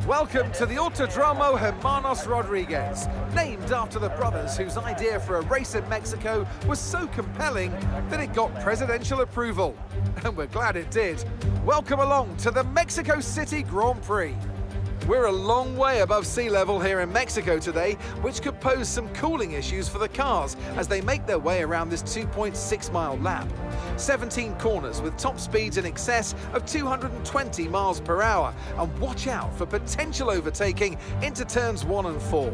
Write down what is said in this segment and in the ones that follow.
Welcome to the Autódromo Hermanos Rodríguez, named after the brothers whose idea for a race in Mexico was so compelling that it got presidential approval. And we're glad it did. Welcome along to the Mexico City Grand Prix. We're a long way above sea level here in Mexico today, which could pose some cooling issues for the cars as they make their way around this 2.6-mile lap. 17 corners with top speeds in excess of 220 miles per hour, and watch out for potential overtaking into turns 1 and 4.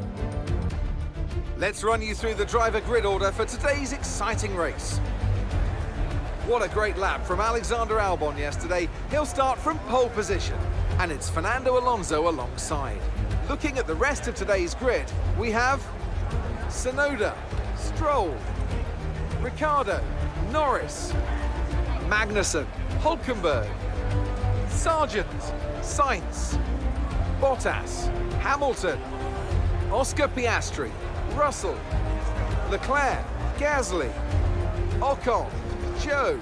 Let's run you through the driver grid order for today's exciting race. What a great lap from Alexander Albon yesterday. He'll start from pole position, and it's Fernando Alonso alongside. Looking at the rest of today's grid, we have Tsunoda, Stroll, Ricciardo, Norris, Magnussen, Hülkenberg, Sargent, Sainz, Bottas, Hamilton, Oscar Piastri, Russell, Leclerc, Gasly, Ocon, Joe,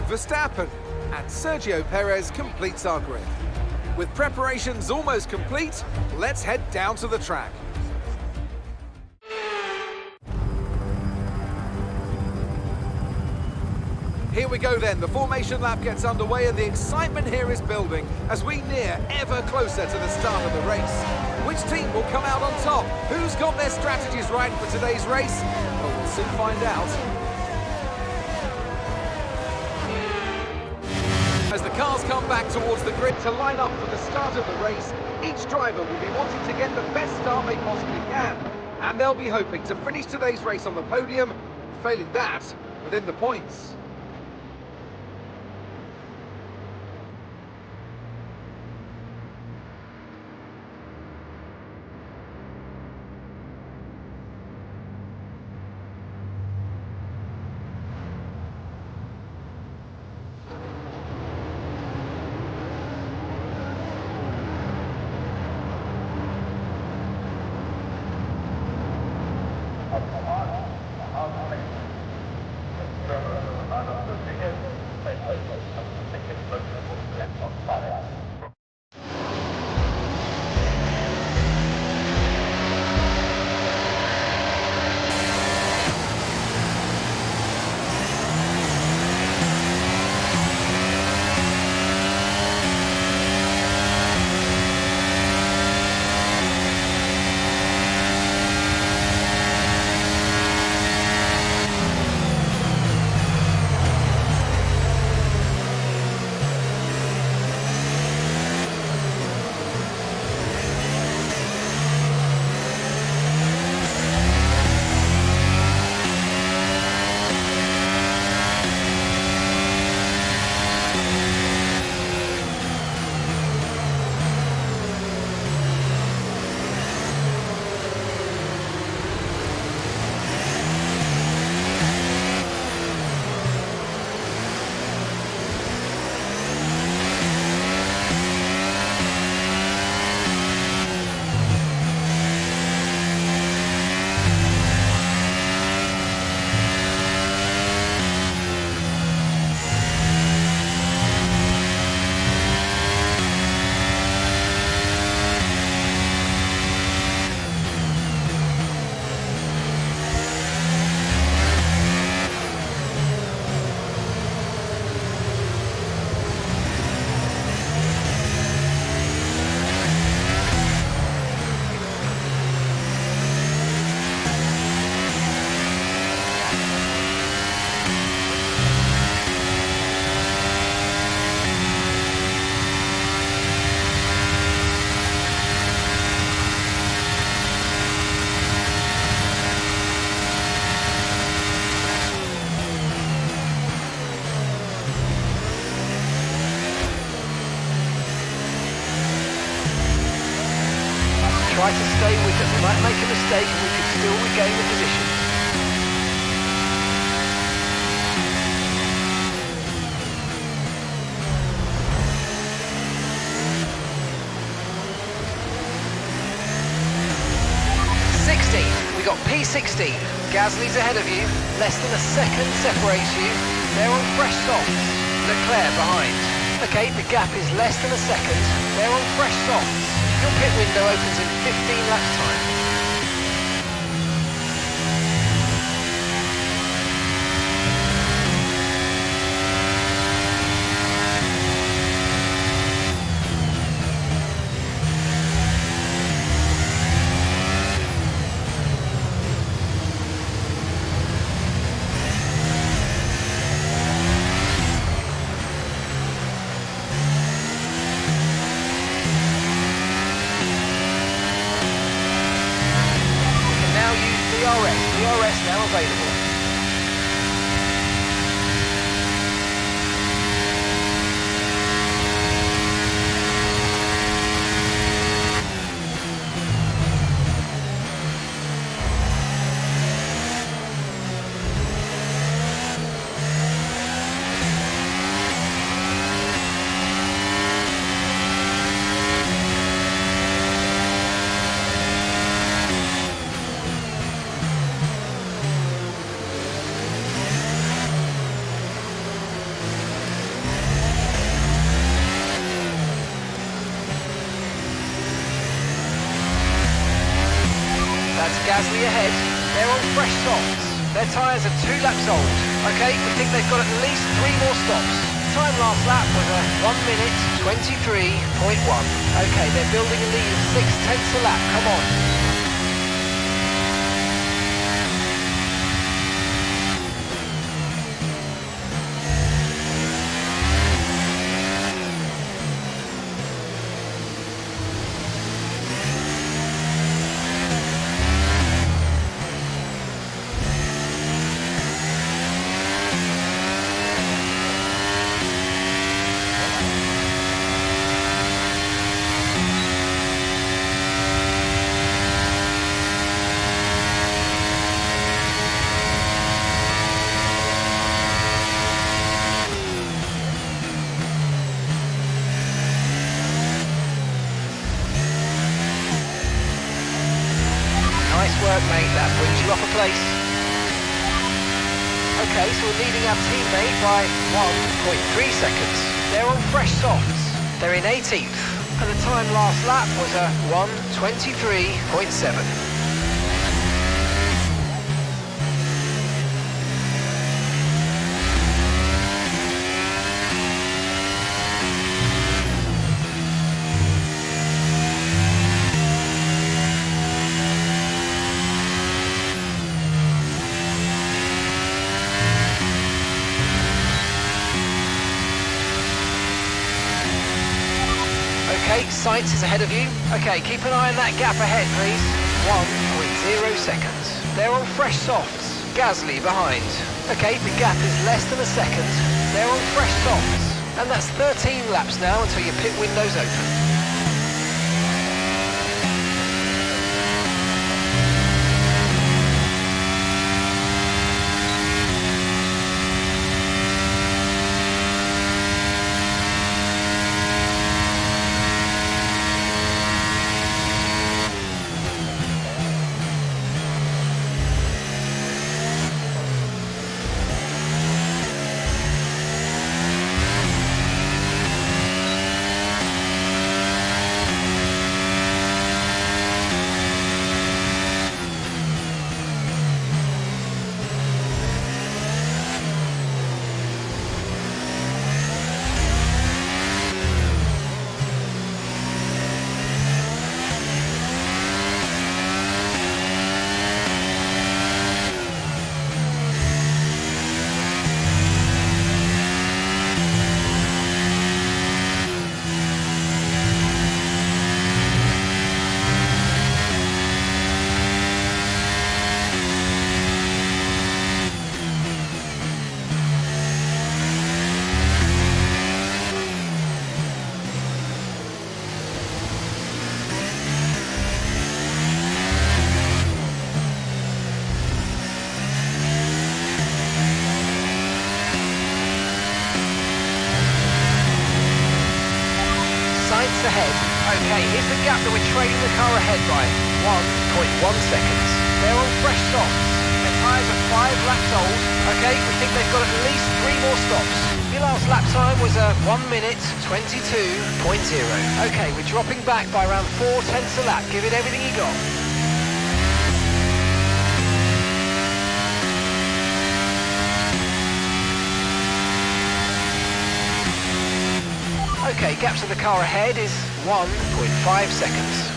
Verstappen, and Sergio Perez completes our grid. With preparations almost complete, let's head down to the track. Here we go then, the formation lap gets underway and the excitement here is building as we near ever closer to the start of the race. Which team will come out on top? Who's got their strategies right for today's race? Well, we'll soon find out. As the cars come back towards the grid to line up for the start of the race, each driver will be wanting to get the best start they possibly can. And they'll be hoping to finish today's race on the podium, failing that, within the points. Try to stay with them. We might make a mistake and we could still regain the position. We got P16. Gasly's ahead of you. Less than a second separates you. They're on fresh softs. Leclerc behind. Okay, the gap is less than a second. They're on fresh softs. Your pit window opens in 15 laps time. DRS now available. Gasly ahead. They're on fresh softs. Their tyres are 2 laps old. Okay, we think they've got at least 3 more stops. Time last lap was a 1 minute 23.1. Okay, they're building a lead of 6/10 a lap. Come on. Work, mate, that brings you up a place. Okay, so we're leading our teammate by 1.3 seconds. They're on fresh softs. They're in 18th, and the time last lap was a 1:23.7. Okay, Sainz is ahead of you. Okay, keep an eye on that gap ahead, please. 1.0 seconds. They're on fresh softs. Gasly behind. Okay, the gap is less than a second. They're on fresh softs. And that's 13 laps now until your pit window's open. Ahead. Okay, here's the gap that we're trailing the car ahead by. 1.1 seconds. They're on fresh softs. Their tyres are 5 laps old. Okay, we think they've got at least 3 more stops. You last lap time was a 1 minute 22.0. Okay, we're dropping back by around 4/10 a lap. Give it everything you got. Okay, gap to the car ahead is 1.5 seconds.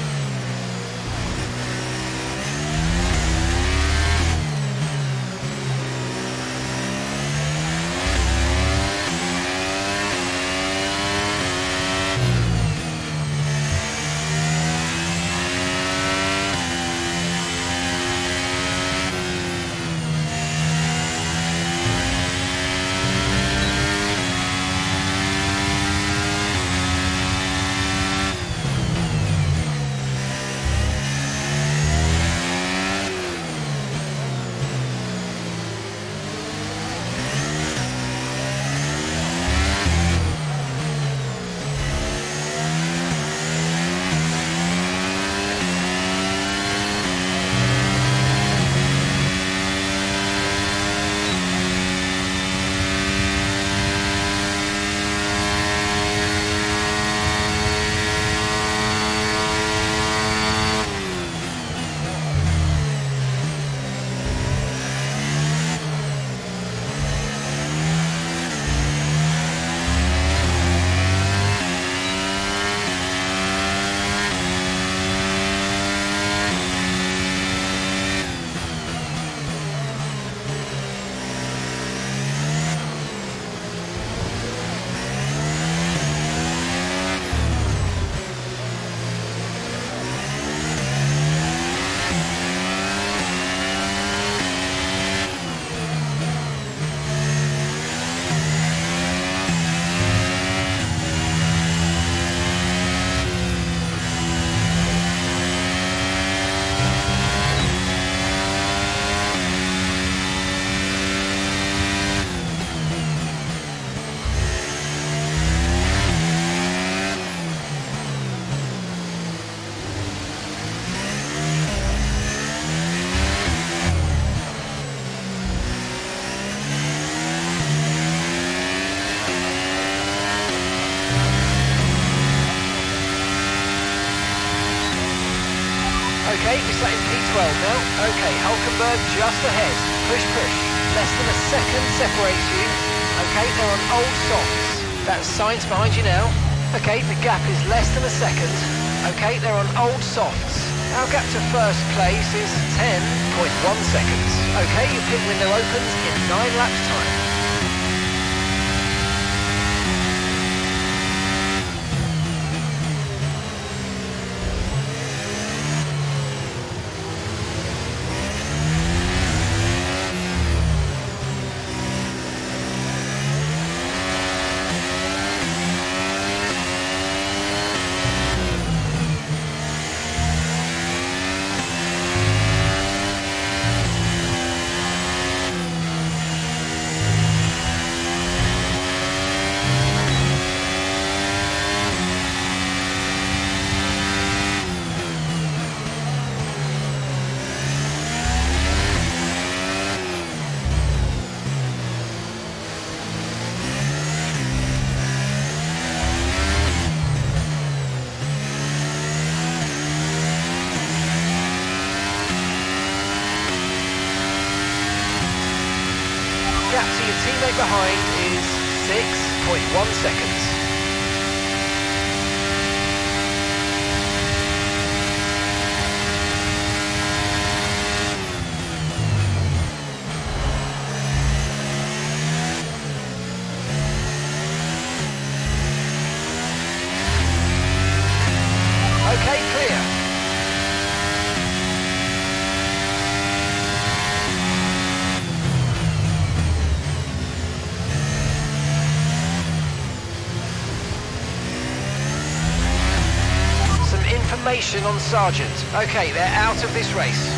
Okay, we're sat in P12 now. Okay, Hulkenberg just ahead. Push, push. Less than a second separates you. Okay, they're on old softs. That's Sainz behind you now. Okay, the gap is less than a second. Okay, they're on old softs. Our gap to first place is 10.1 seconds. Okay, your pit window opens in 9 laps time. Gap to your teammate behind is 6.1 seconds. Okay, clear. Information on Sargent. Okay, they're out of this race.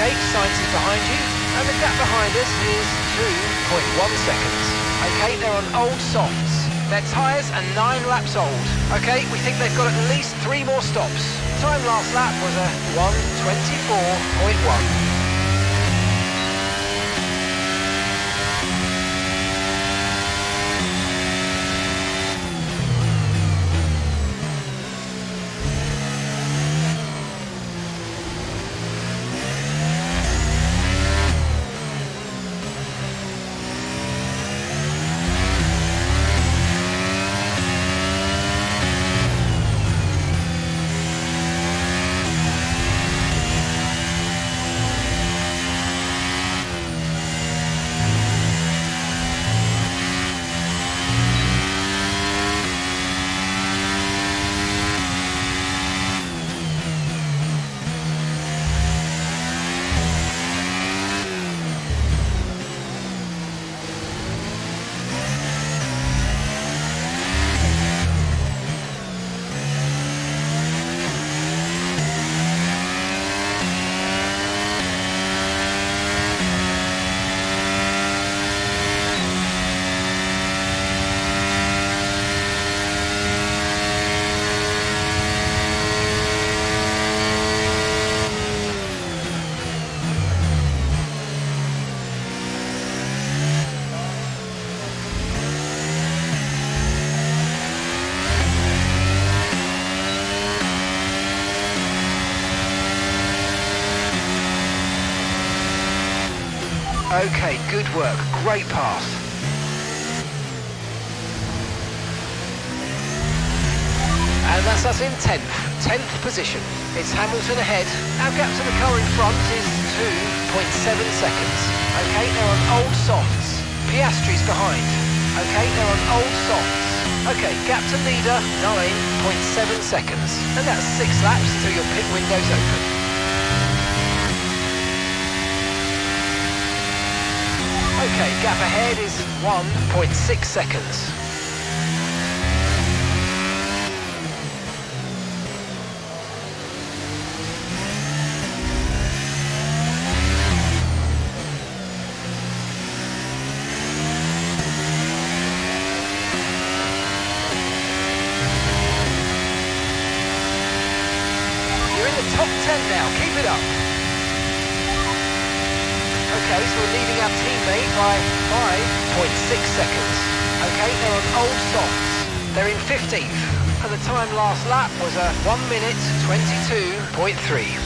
Okay, Sainz is behind you, and the gap behind us is 2.1 seconds. Okay, they're on old softs. Their tyres are 9 laps old. Okay, we think they've got at least 3 more stops. Time last lap was a 1:24.1. Okay, good work, great pass. And that's us in 10th position. It's Hamilton ahead. Our gap to the car in front is 2.7 seconds. Okay, they're on old softs. Piastri's behind. Okay, they're on old softs. Okay, gap to leader, 9.7 seconds. And that's 6 laps till your pit window's open. Okay, gap ahead is 1.6 seconds. You're in the top 10 now, keep it up. Okay, so we're leading our teammate by 5.6 seconds. Okay, they're on old softs. They're in 15th, and the time last lap was a 1:22.3.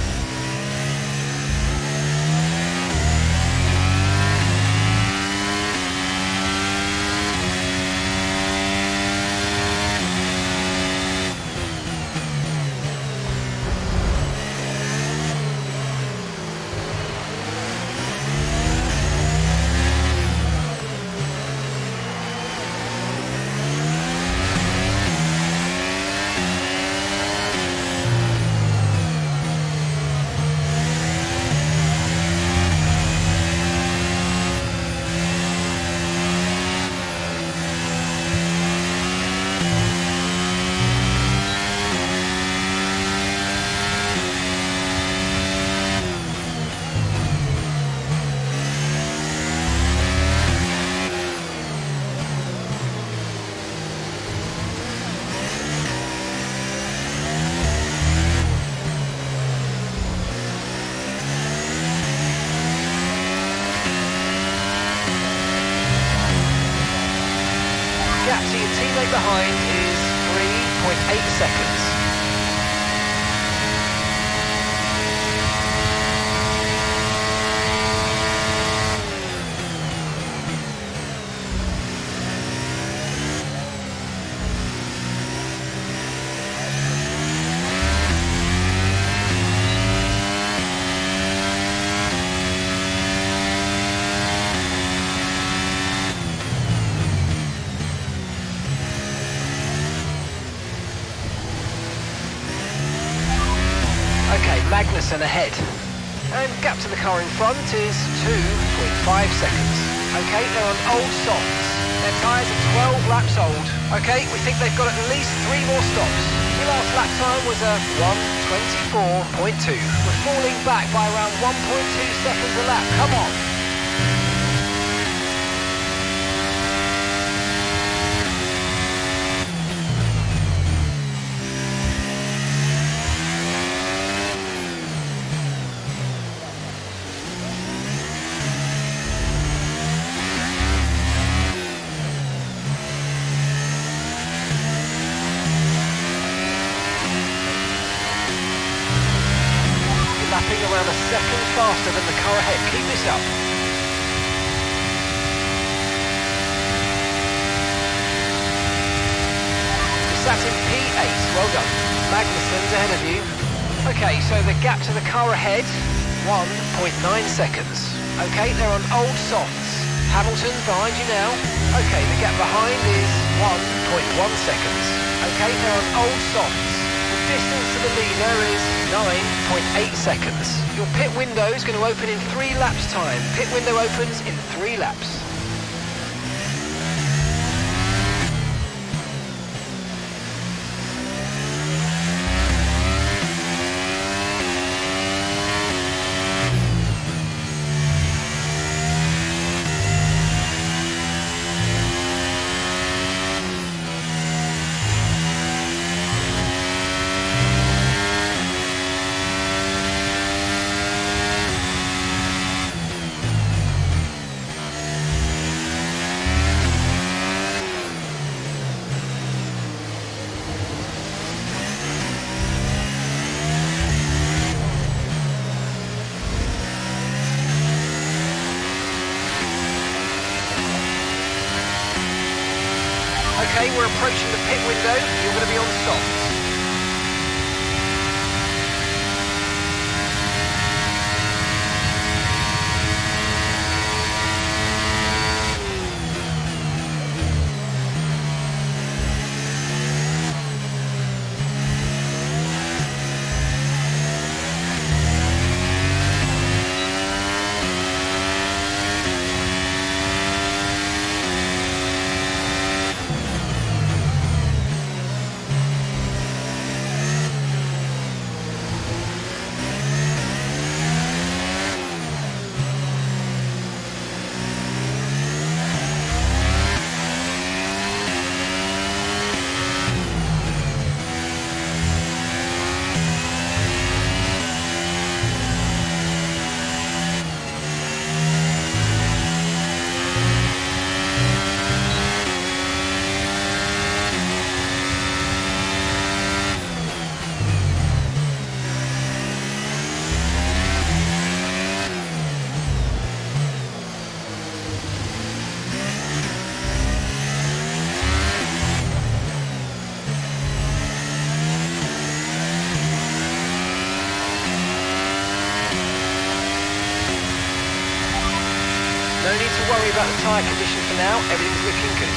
Gap to your teammate behind is 3.8 seconds. Okay, Magnussen ahead. And gap to the car in front is 2.5 seconds. Okay, they're on old softs. Their tyres are 12 laps old. Okay, we think they've got at least 3 more stops. Your last lap time was a 1:24.2. We're falling back by around 1.2 seconds a lap. Come on. Lapping around a second faster than the car ahead. Keep this up. You're sat in P8. Well done. Magnussen's ahead of you. Okay, so the gap to the car ahead, 1.9 seconds. Okay, they're on old softs. Hamilton's behind you now. Okay, the gap behind is 1.1 seconds. Okay, they're on old softs. Distance to the leader is 9.8 seconds. Your pit window is going to open in 3 laps time. Pit window opens in 3 laps. Okay, we're approaching the pit window. You're going to be on softs. No need to worry about the tyre condition for now, everything's looking good.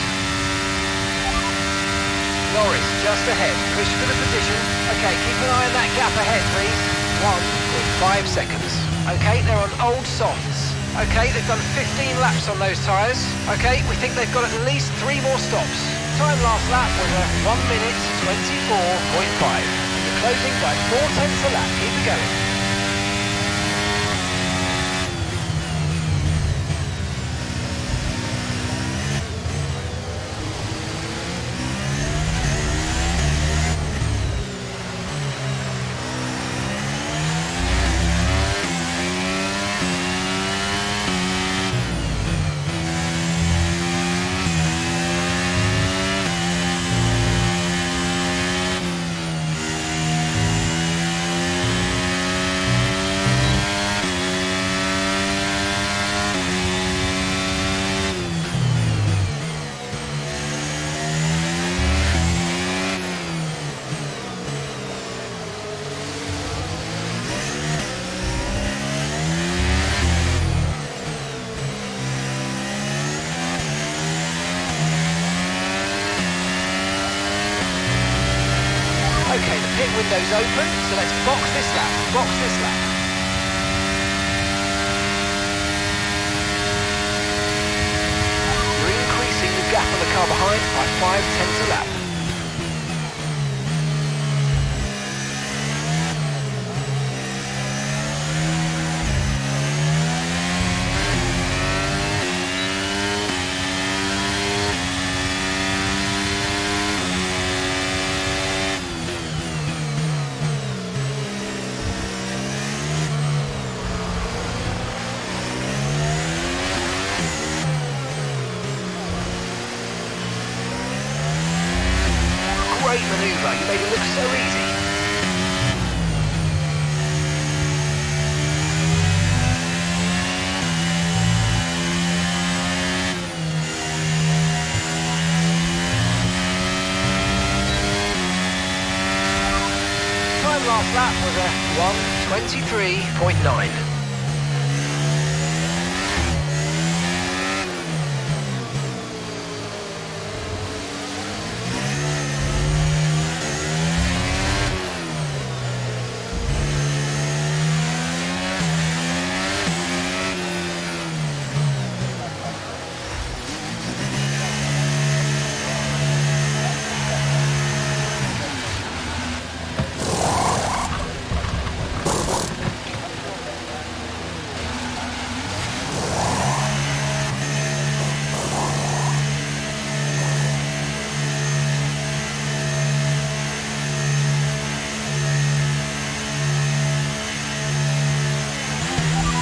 Norris, just ahead, push for the position. Okay, keep an eye on that gap ahead, please. 1.5 seconds. Okay, they're on old softs. Okay, they've done 15 laps on those tyres. Okay, we think they've got at least 3 more stops. Time last lap was a 1 minute 24.5. You're closing by 4/10 a lap. Keep it going. Okay, the pit window's open, so let's box this lap. Box this lap. You're increasing the gap on the car behind by 5/10 a lap. great manoeuvre. You made it look so easy. Time last lap was a 1:23.9.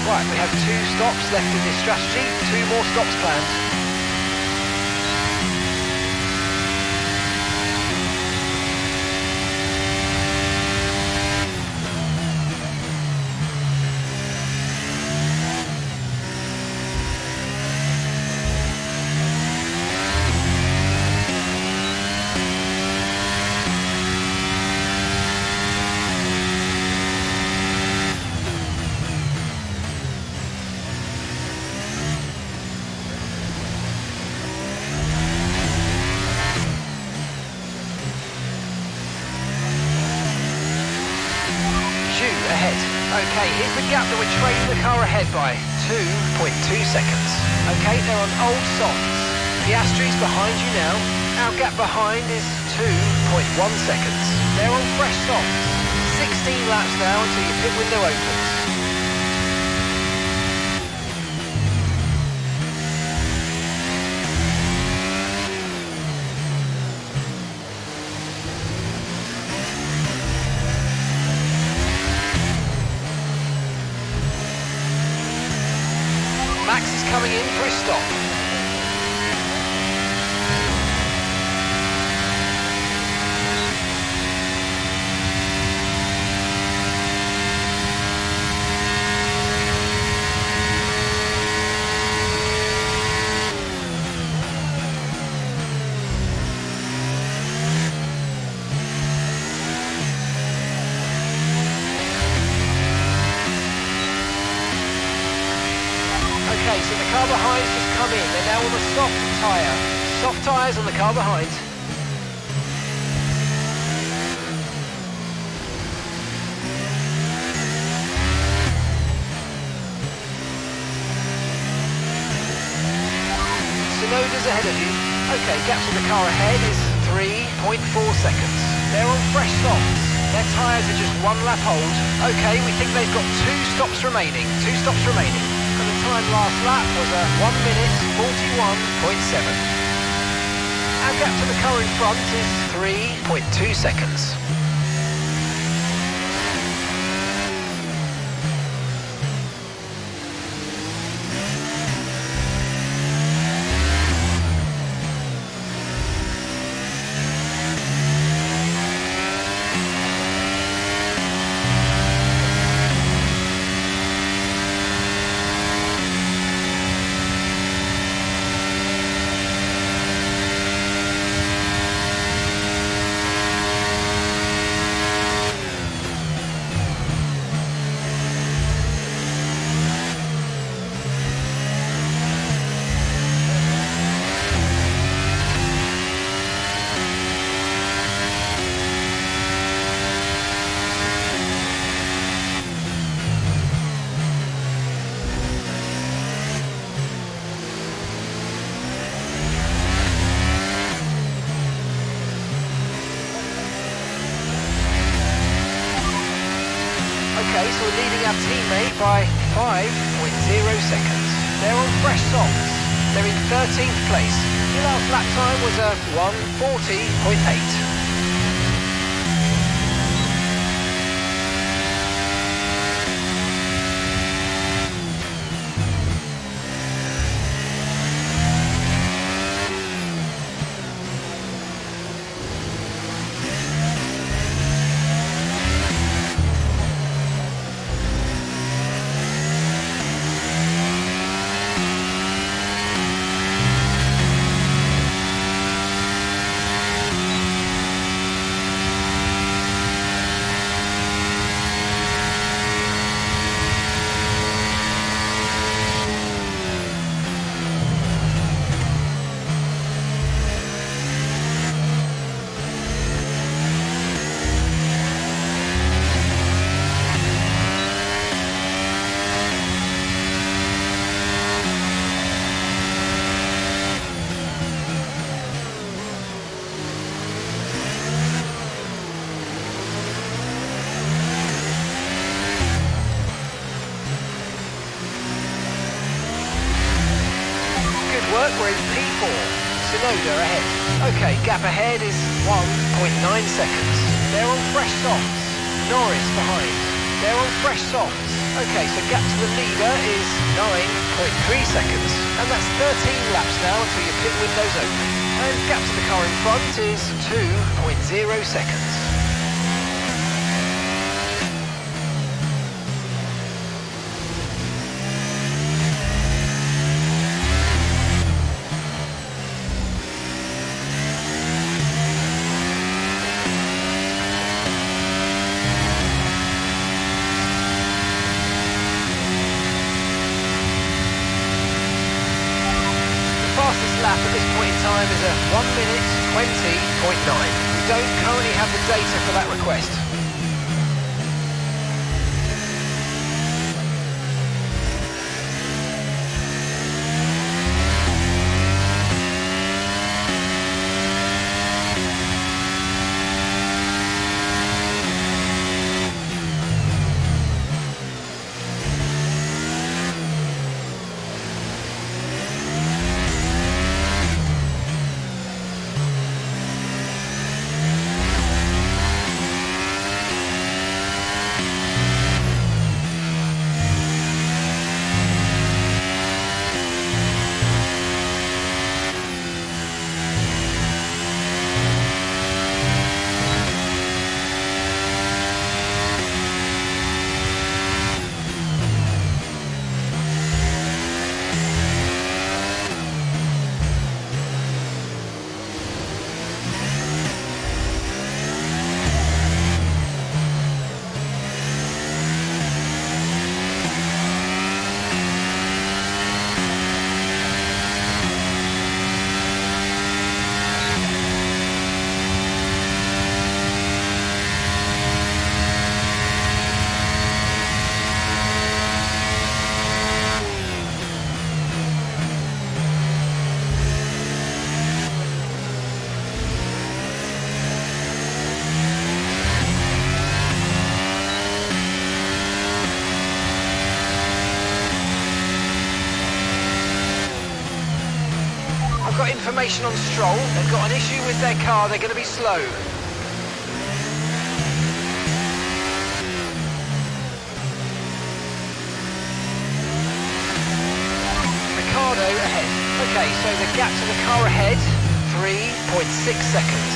Right, we have 2 stops left in this strategy, 2 more stops planned. Ahead. Okay, here's the gap that we're trailing the car ahead by, 2.2 seconds. Okay, they're on old softs. Piastri's behind you now. Our gap behind is 2.1 seconds. They're on fresh softs. 16 laps now until your pit window opens. Max is coming in for a stop. Okay, so the car behind's just come in. They're now on the soft tyre. Soft tyres on the car behind. Sonoda's ahead of you. Okay, gap to the car ahead is 3.4 seconds. They're on fresh softs. Their tyres are just 1 lap old. Okay, we think they've got 2 stops remaining. 2 stops remaining. And the time last lap was a 1:41.7. Our gap to the car in front is 3.2 seconds. Okay, so we're leading our teammate by 5.0 seconds. They're on fresh softs. They're in 13th place. Your last lap time was a 1:40.8. ahead. Okay, gap ahead is 1.9 seconds. They're on fresh softs. Norris behind. They're on fresh softs. Okay, so gap to the leader is 9.3 seconds. And that's 13 laps now until your pit window's open. And gap to the car in front is 2.0 seconds. Lap at this point in time is a 1 minute 20.9. We don't currently have the data for that request. I've got information on Stroll. They've got an issue with their car. They're going to be slow. Ricardo ahead. Okay, so the gap to the car ahead, 3.6 seconds.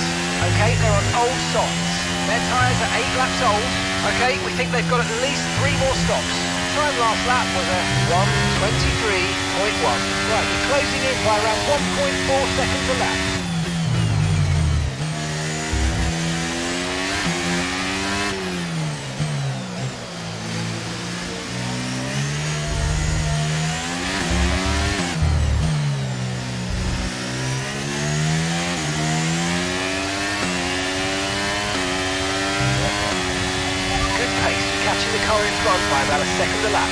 Okay, they're on old softs. Their tyres are 8 laps old. Okay, we think they've got at least 3 more stops. Time last lap was a 1:23.1. Right, you're closing in by around 1.4 seconds a lap. Catching the car in front by about a second a lap.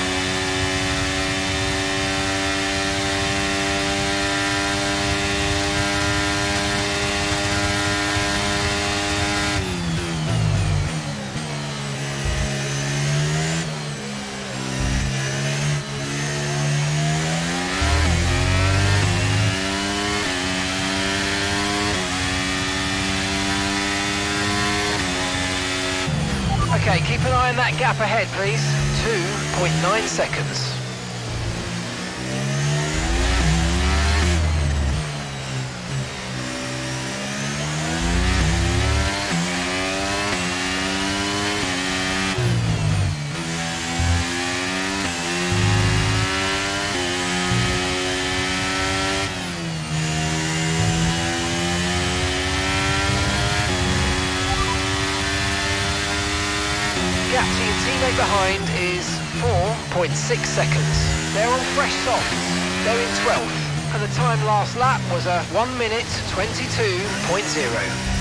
Okay, keep an eye on that gap ahead, please. 2.9 seconds. Gap to your teammate behind is 4.6 seconds. They're on fresh softs. They're in 12th. And the time last lap was a 1 minute 22.0.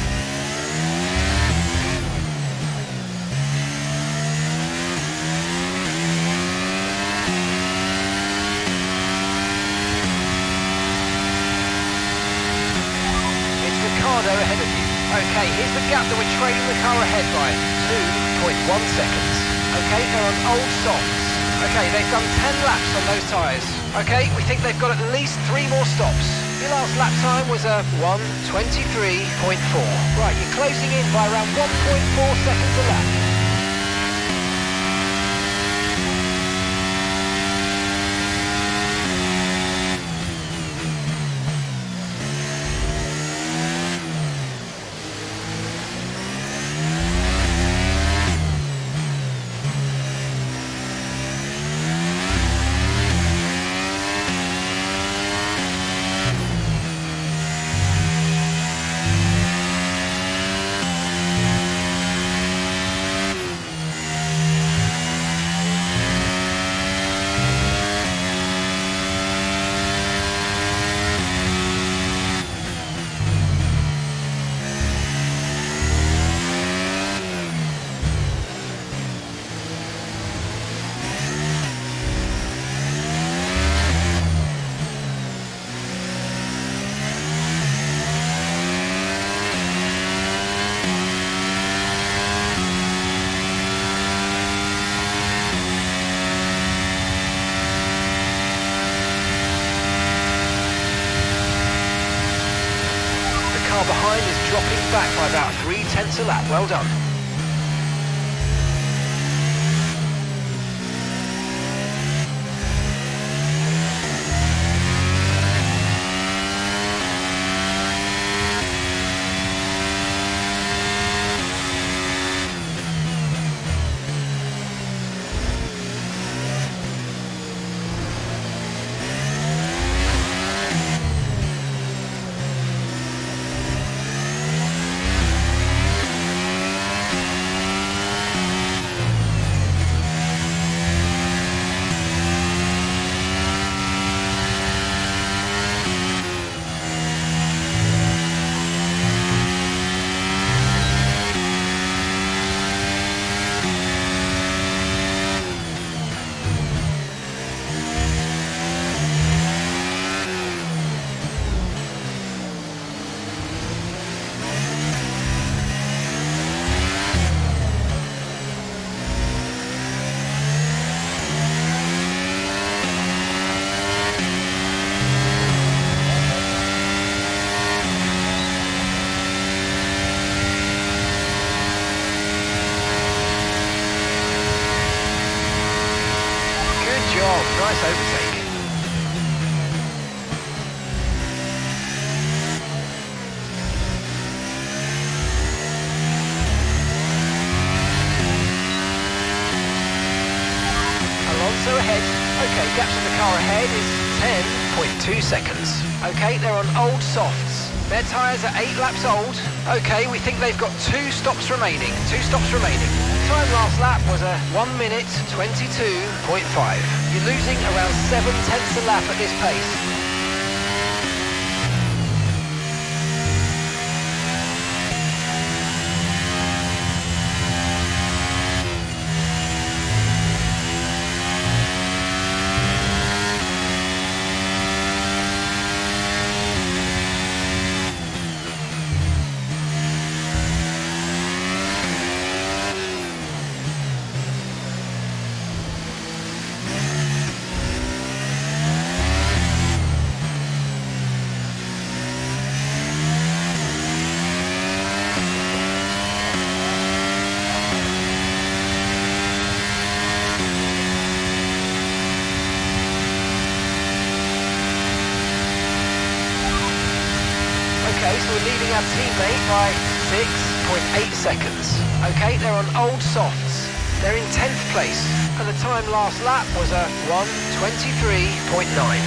Ahead of you. Okay, here's the gap that we're trailing the car ahead by. 2.1 seconds. Okay, they're on old softs. Okay, they've done 10 laps on those tyres. Okay, we think they've got at least 3 more stops. Your last lap time was a 1:23.4. Right, you're closing in by around 1.4 seconds a lap. Behind is dropping back by about 0.3 a lap. Well done. Nice overtake. Alonso ahead. Okay, gap to the car ahead is 10.2 seconds. Okay, they're on old softs. Their tyres are 8 laps old. Okay, we think they've got 2 stops remaining. 2 stops remaining. Time last lap was a 1:22.5. You're losing around 0.7 a lap at this pace. So we're leading our teammate by 6.8 seconds. Okay, they're on old softs. They're in 10th place, and the time last lap was a 1:23.9.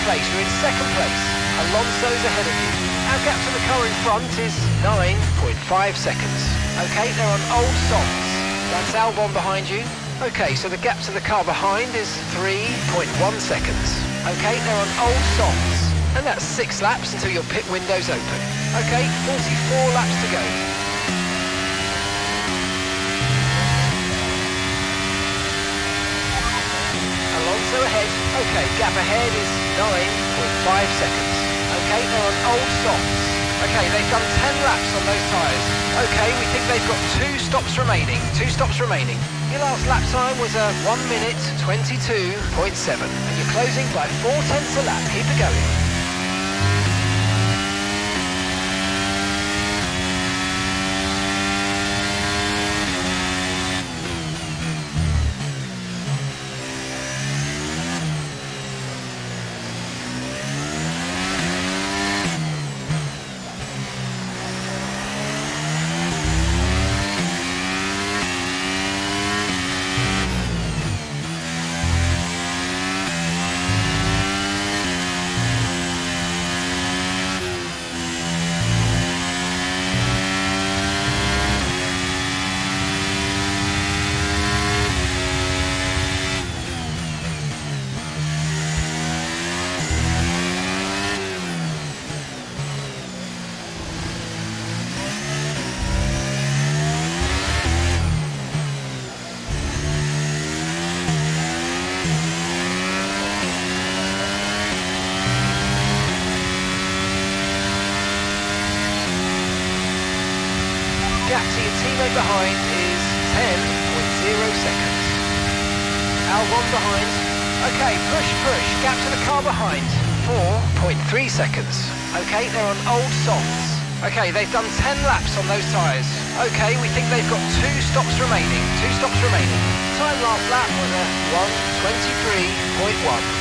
You're in second place. Alonso's ahead of you. Our gap to the car in front is 9.5 seconds. Okay, they're on old softs. That's Albon behind you. Okay, so the gap to the car behind is 3.1 seconds. Okay, they're on old softs. And that's 6 laps until your pit window's open. Okay, 44 laps to go. Alonso ahead. Okay, gap ahead is 9.5 seconds. Okay, they're on old softs. Okay, they've done 10 laps on those tyres. Okay, we think they've got 2 stops remaining. 2 stops remaining. Your last lap time was a 1 minute 22.7. And you're closing by 0.4 a lap. Keep it going. Gap to your teammate behind is 10.0 seconds. Albon behind. Okay, push, push. Gap to the car behind. 4.3 seconds. Okay, they're on old softs. Okay, they've done 10 laps on those tyres. Okay, we think they've got 2 stops remaining. 2 stops remaining. Time last lap was a 1:23.1.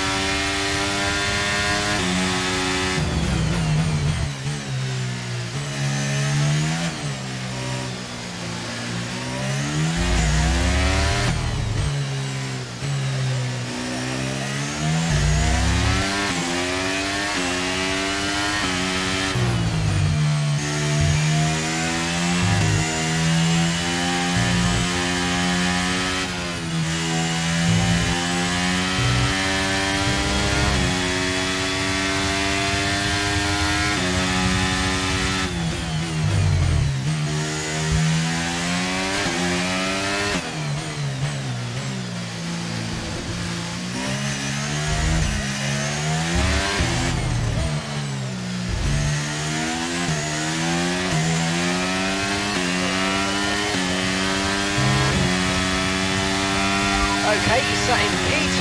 Okay, you sat in P2.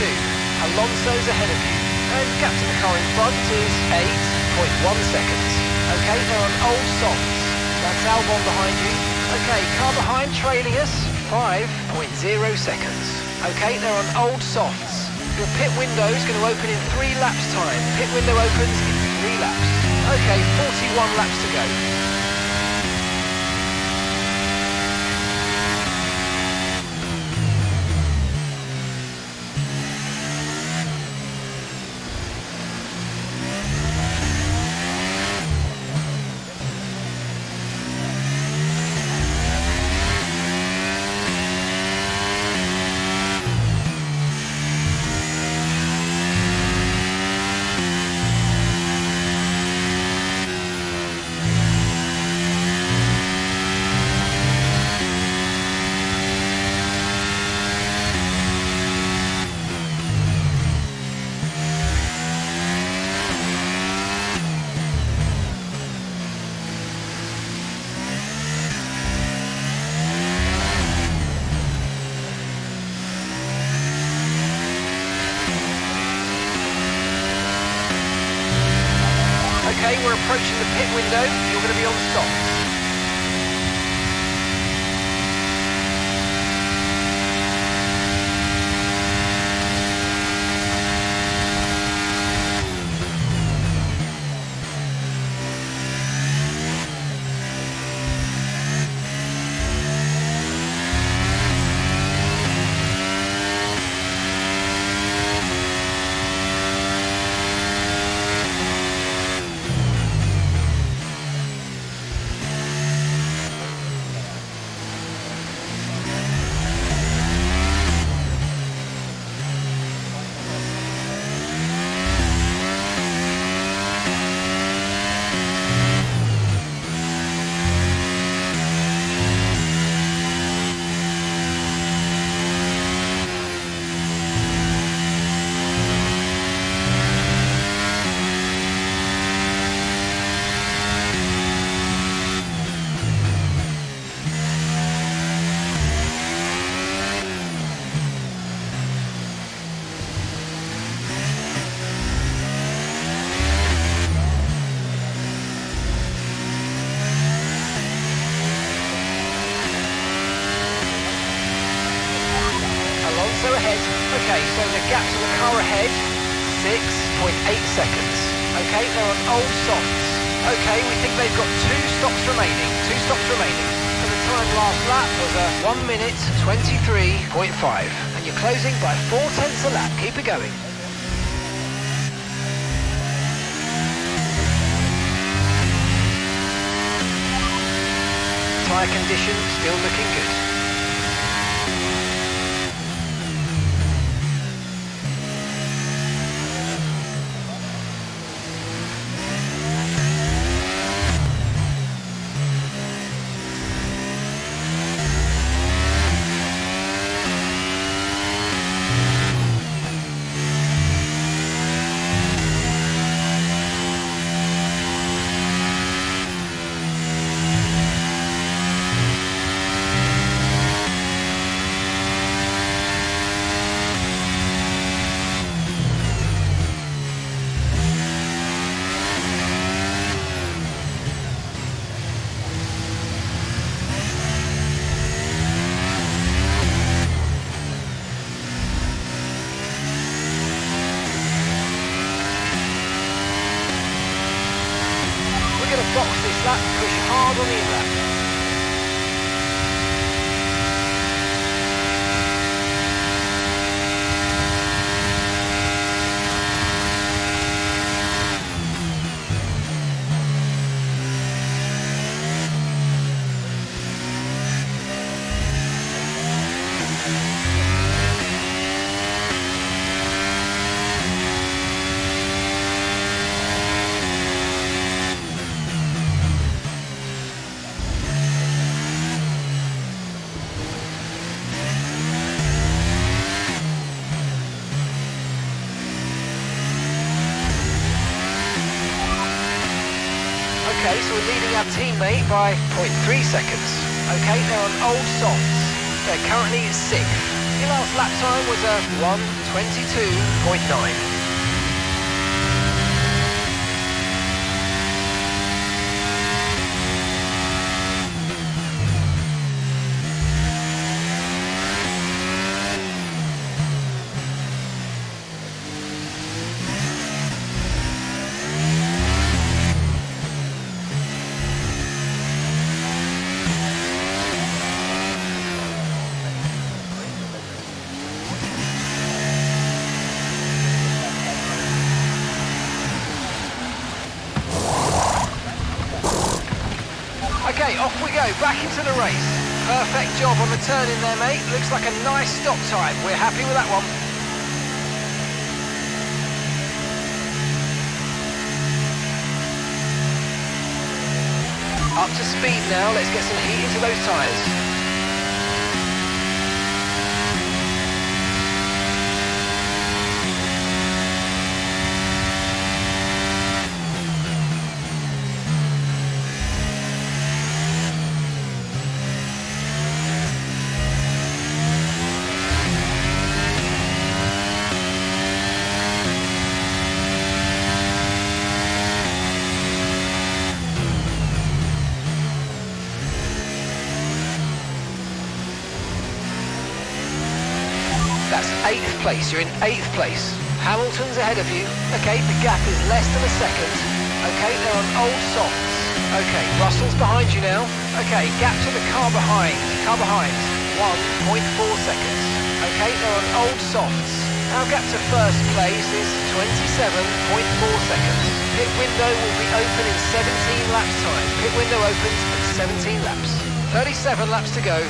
Alonso's ahead of you. And gap to the car in front is 8.1 seconds. Okay, they're on old softs. That's Albon behind you. Okay, car behind trailing us, 5.0 seconds. Okay, they're on old softs. Your pit window is going to open in 3 laps time. Pit window opens in 3 laps. Okay, 41 laps to go. Okay, we're approaching the pit window. You're going to be on softs. gap to the car ahead, 6.8 seconds. Okay, they're on old softs. Okay, we think they've got 2 stops remaining. And the time last lap was a 1 minute 23.5. And you're closing by 4/10 a lap. Keep it going. Tyre condition still looking good. Box this lap, push hard on the in-lap. Okay, so we're leading our teammate by 0.3 seconds. Okay, they're on old softs. They're currently 6th. Your last lap time was a 1:22.9. Okay, off we go, back into the race. Perfect job on the turn in there, mate. Looks like a nice stop time. We're happy with that one. Up to speed now, let's get some heat into those tyres. That's 8th place, you're in 8th place. Hamilton's ahead of you. Okay, the gap is less than a second. Okay, they're on old softs. Okay, Russell's behind you now. Okay, gap to the car behind. 1.4 seconds. Okay, they're on old softs. Our gap to first place is 27.4 seconds. Pit window will be open in 17 laps time. Pit window opens in 17 laps. 37 laps to go.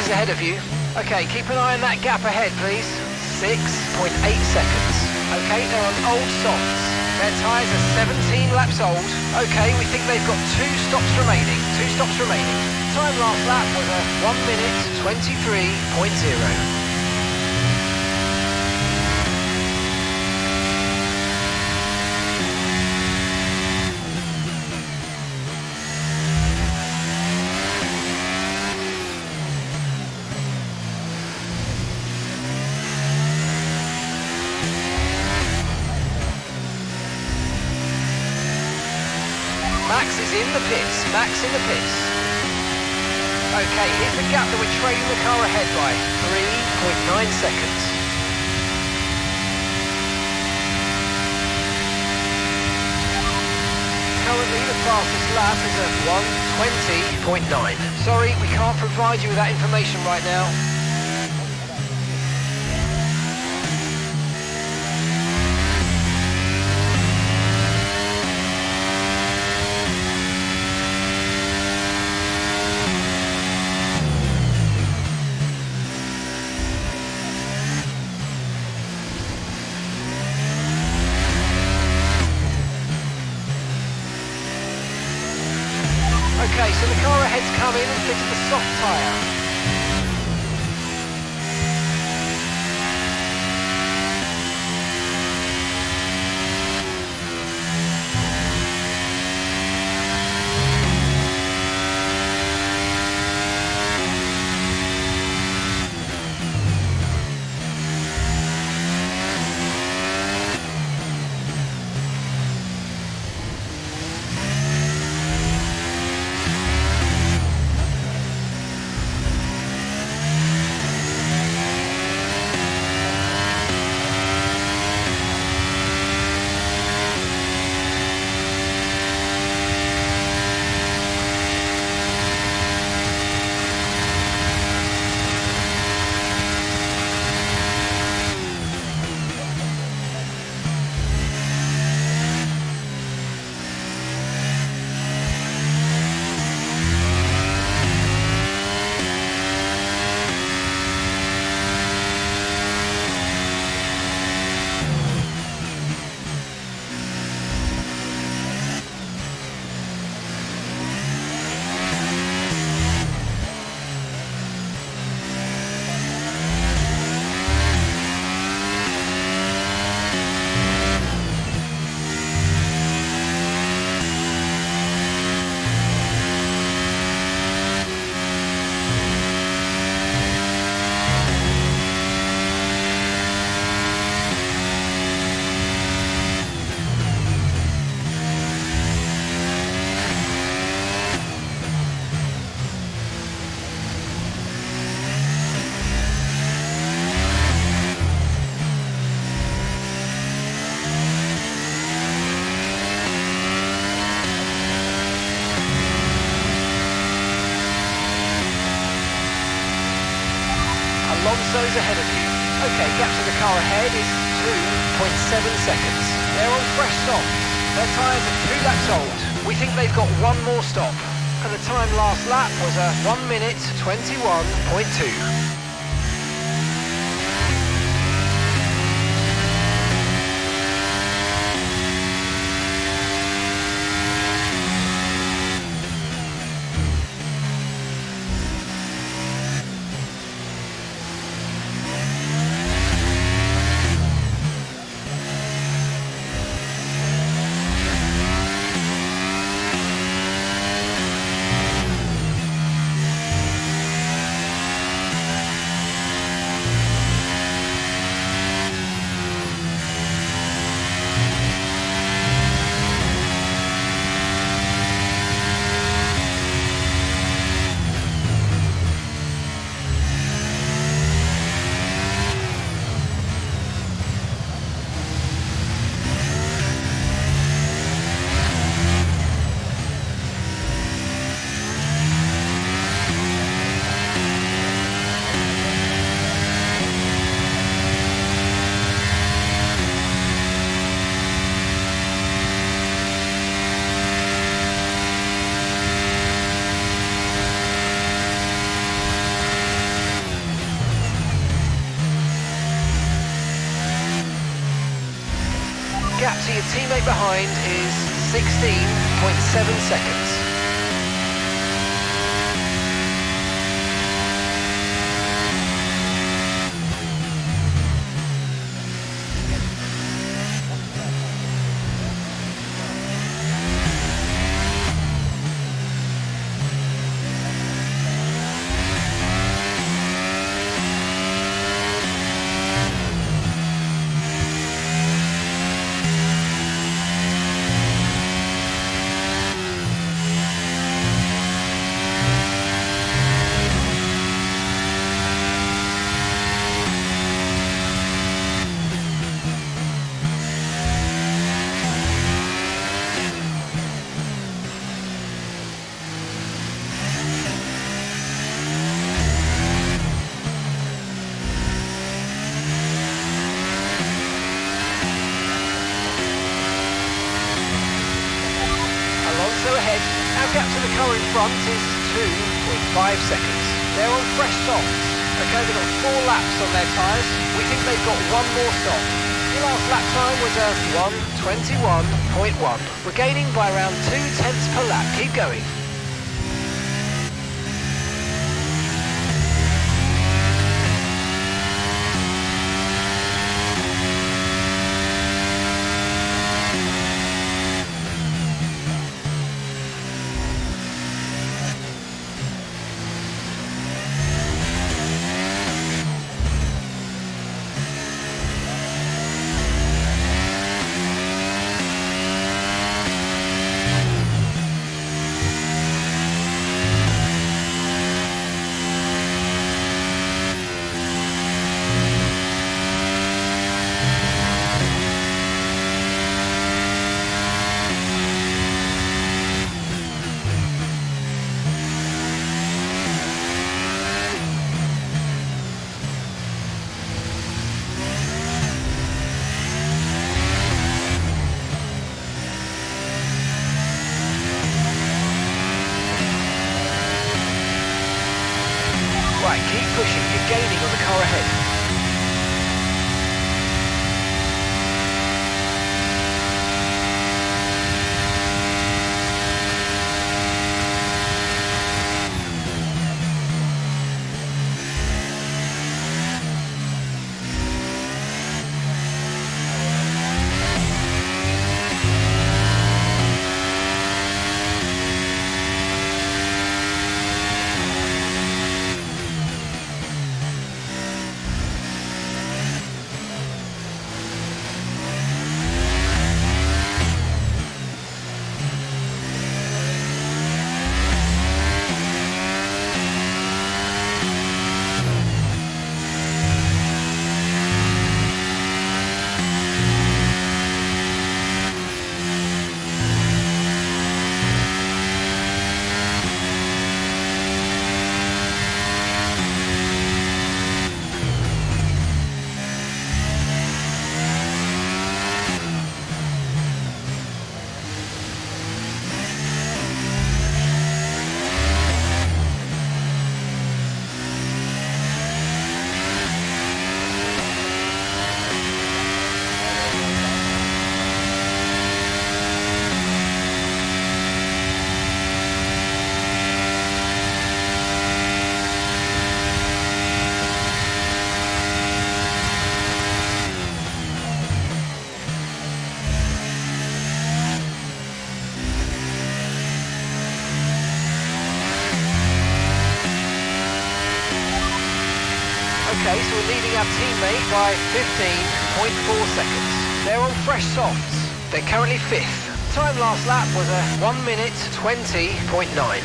is ahead of you. Okay, keep an eye on that gap ahead, please. 6.8 seconds. Okay, they're on old softs. Their tyres are 17 laps old. Okay, we think they've got 2 stops remaining. 2 stops remaining. Time last lap was a 1 minute 23.0. Max is in the pits. Max in the pits. Okay, here's the gap that we're trailing the car ahead by. 3.9 seconds. Currently the fastest lap is at 1:20.9. Sorry, we can't provide you with that information right now. Okay, so the car ahead's come in and fitted the soft tyre. Alonso's ahead of you. Okay, gap to the car ahead is 2.7 seconds. They're on fresh softs. Their tyres are 2 laps old. We think they've got 1 more stop. And the time last lap was a 1 minute 21.2. to your teammate behind is 16.7 seconds. Ahead, our gap to the car in front is 2.5 seconds. They're on fresh softs. Okay, they've got 4 laps on their tyres. We think they've got one more stop. Your last lap time was a 1:21.1. We're gaining by around 0.2 per lap. Keep going. Right, keep pushing, you're gaining on the car ahead. Okay, so we're leading our teammate by 15.4 seconds. They're on fresh softs. They're currently 5th. Time last lap was a 1:20.9.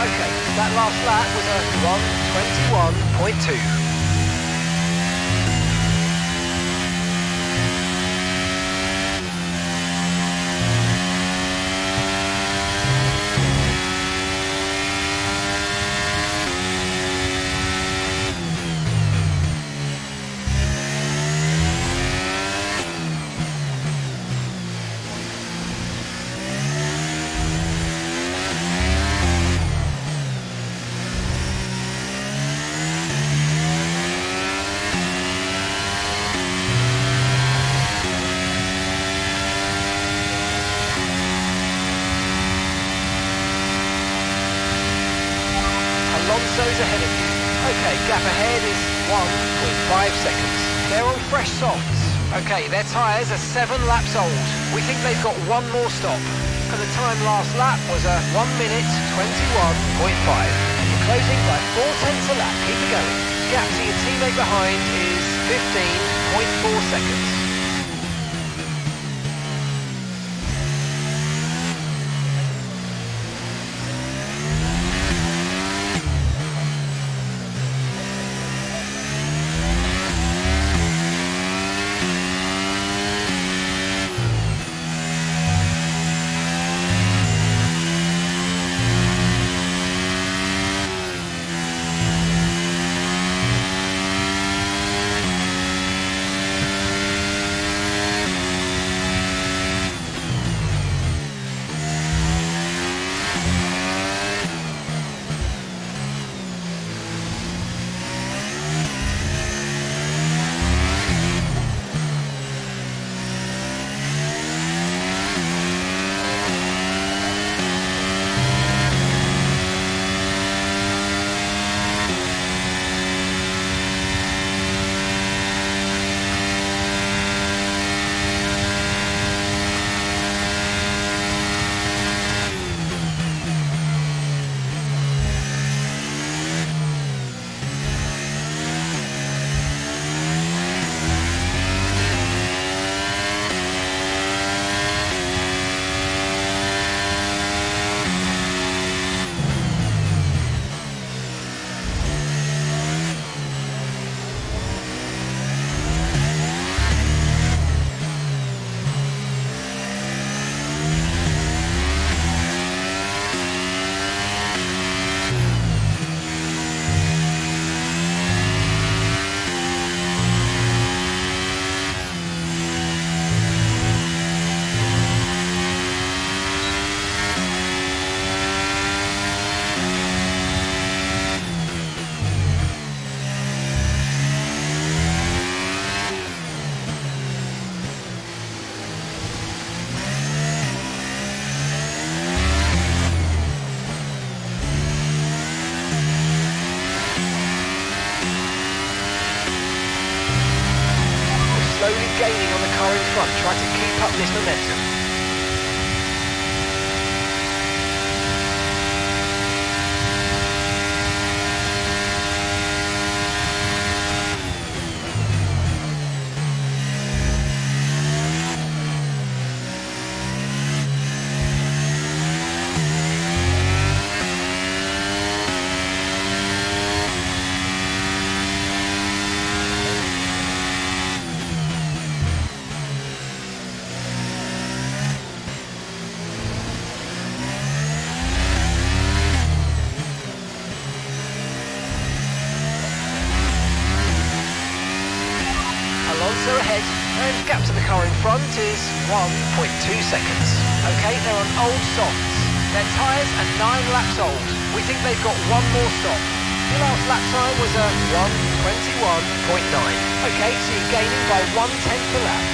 Okay, that last lap was a 1:21.2. Alonso's ahead of you. Okay, gap ahead is 1.5 seconds. They're on fresh softs. Okay, their tyres are 7 laps old. We think they've got one more stop. And the time last lap was a 1 minute 21.5. And you're closing by 4 tenths a lap. Keep it going. Gap to your teammate behind is 15.4 seconds. Gaining on the car in front, try to keep up this momentum. Alonso ahead, and gap to the car in front is 1.2 seconds. Okay, they're on old softs. Their tyres are 9 laps old. We think they've got one more stop. Your last lap time was a 1:21.9. Okay, so you're gaining by 1/10 a lap.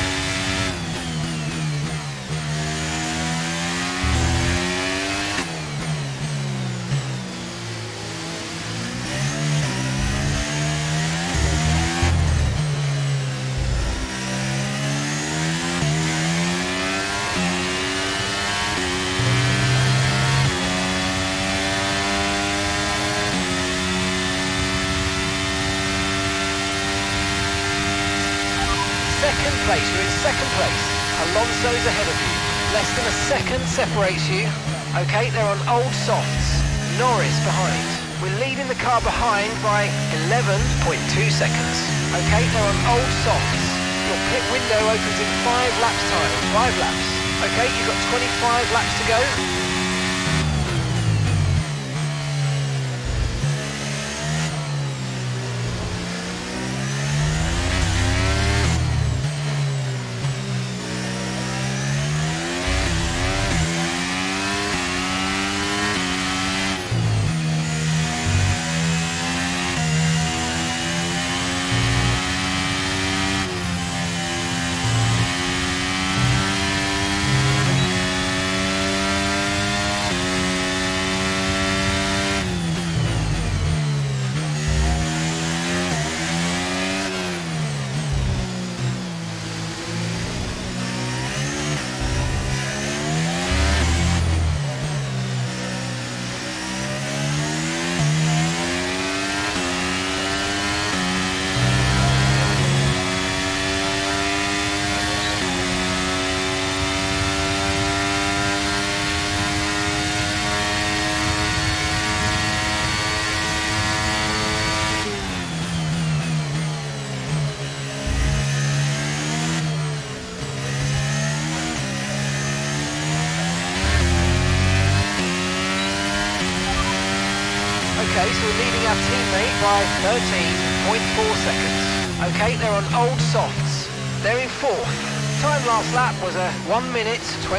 Second place, you're in second place. Alonso's ahead of you. Less than a second separates you. Okay, they're on old softs. Norris behind. We're leading the car behind by 11.2 seconds. Okay, they're on old softs. Your pit window opens in 5 laps time. 5 laps. Okay, you've got 25 laps to go. so we're leading our teammate by 13.4 seconds. Okay, they're on old softs. They're in fourth. Time last lap was a 1 minute 21.5.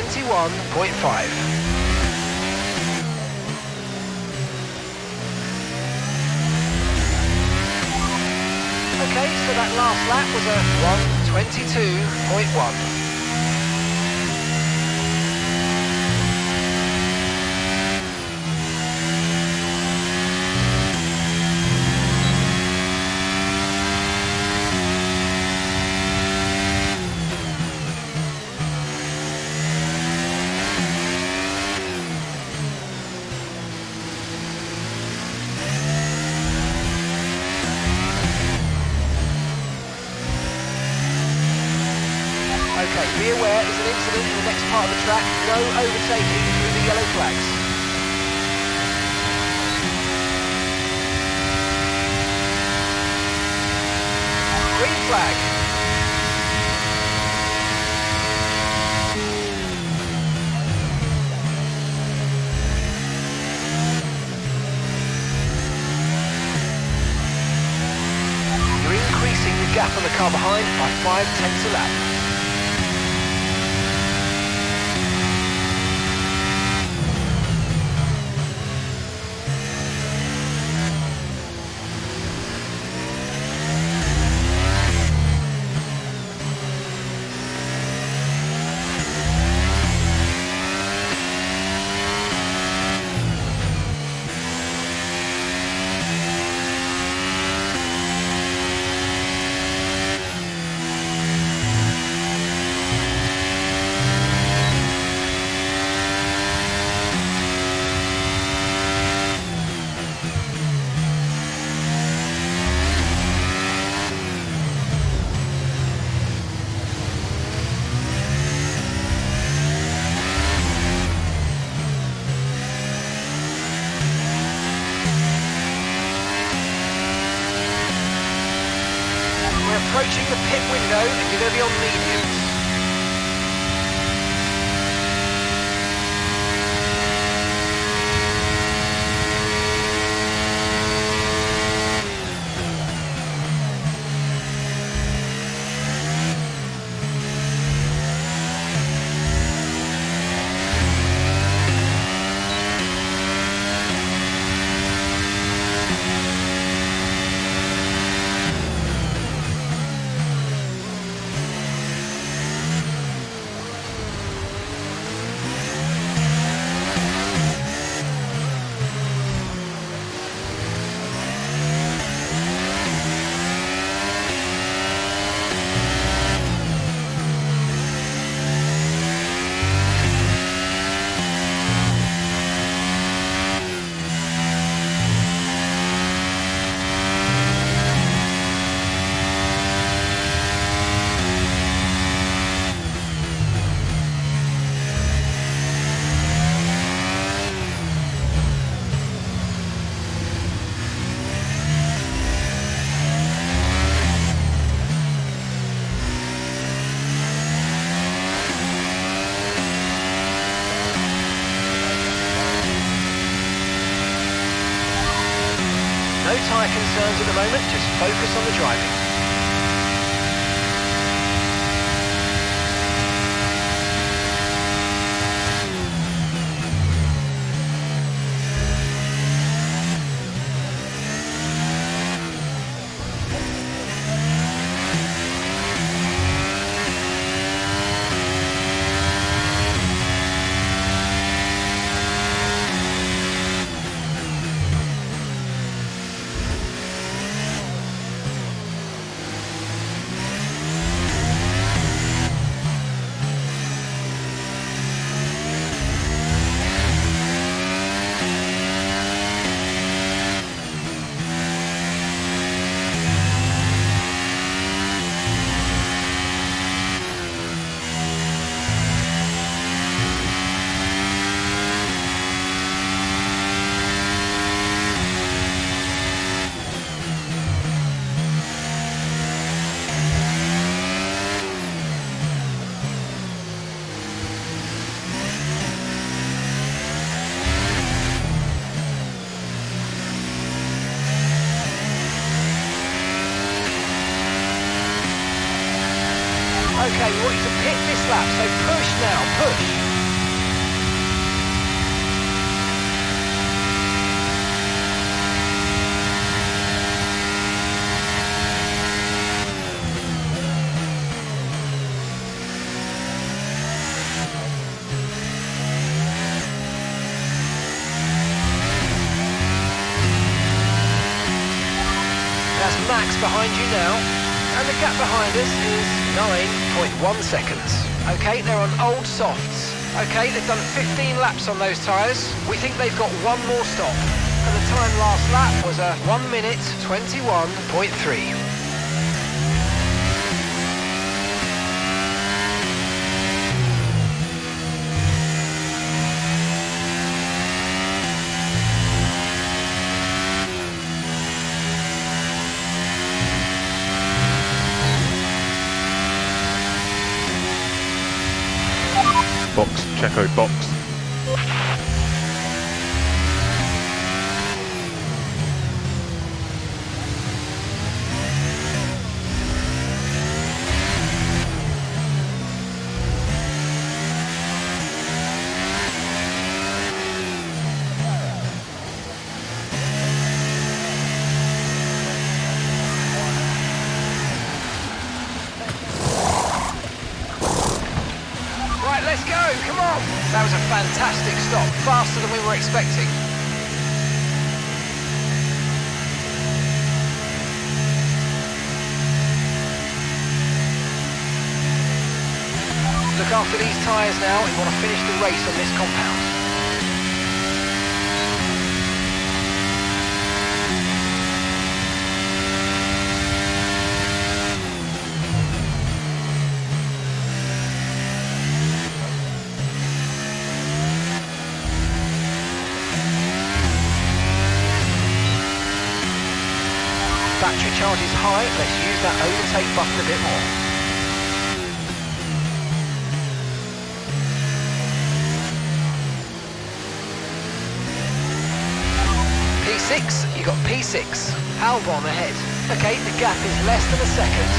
Okay, so that last lap was a 1:22.1. Okay, be aware there's an incident in the next part of the track. No overtaking through the yellow flags. Green flag. You're increasing the gap on the car behind by 5/10 a lap. Approaching the pit window and you're going to be on mediums. No tyre concerns at the moment, just focus on the driving. Okay, we want you to pit this lap, so push now, push. That's Max behind you now, and the gap behind us is 9.1 seconds. Okay, they're on old softs. Okay, they've done 15 laps on those tyres. We think they've got one more stop. And the time last lap was a 1 minute 21.3. Box, Checo, box. Let's go, come on! That was a fantastic stop, faster than we were expecting. Look after these tyres now, we want to finish the race on this compound. Battery charge is high, let's use that overtake button a bit more. P6, you got P6. Albon ahead. Okay, the gap is less than a second.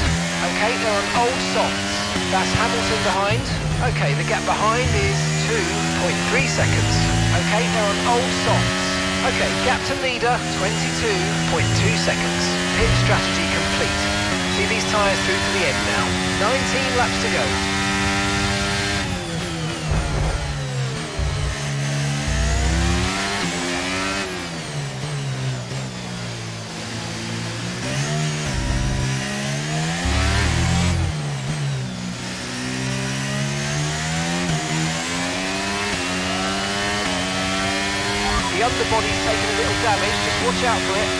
Okay, they're on old softs. That's Hamilton behind. Okay, the gap behind is 2.3 seconds. Okay, they're on old softs. Okay, gap to leader, 22.2 seconds. Pit strategy complete. See these tyres through to the end now. 19 laps to go. The underbody's taken a little damage, just watch out for it.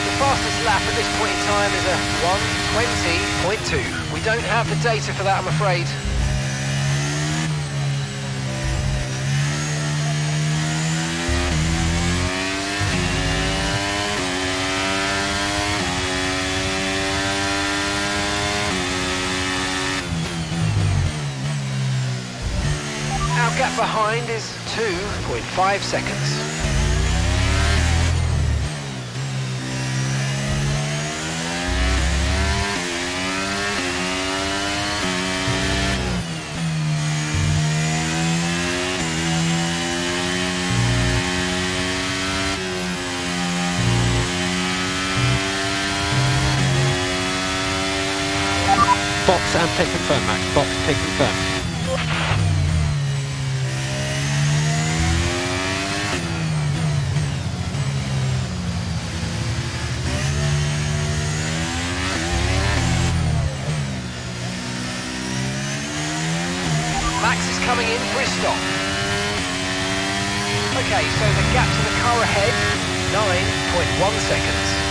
The fastest lap at this point in time is a 1:20.2. We don't have the data for that, I'm afraid. Our gap behind is 2.5 seconds. Box and pit confirm, Max. Box, pit confirm. Max is coming in for his stop. Okay, so the gap to the car ahead, 9.1 seconds.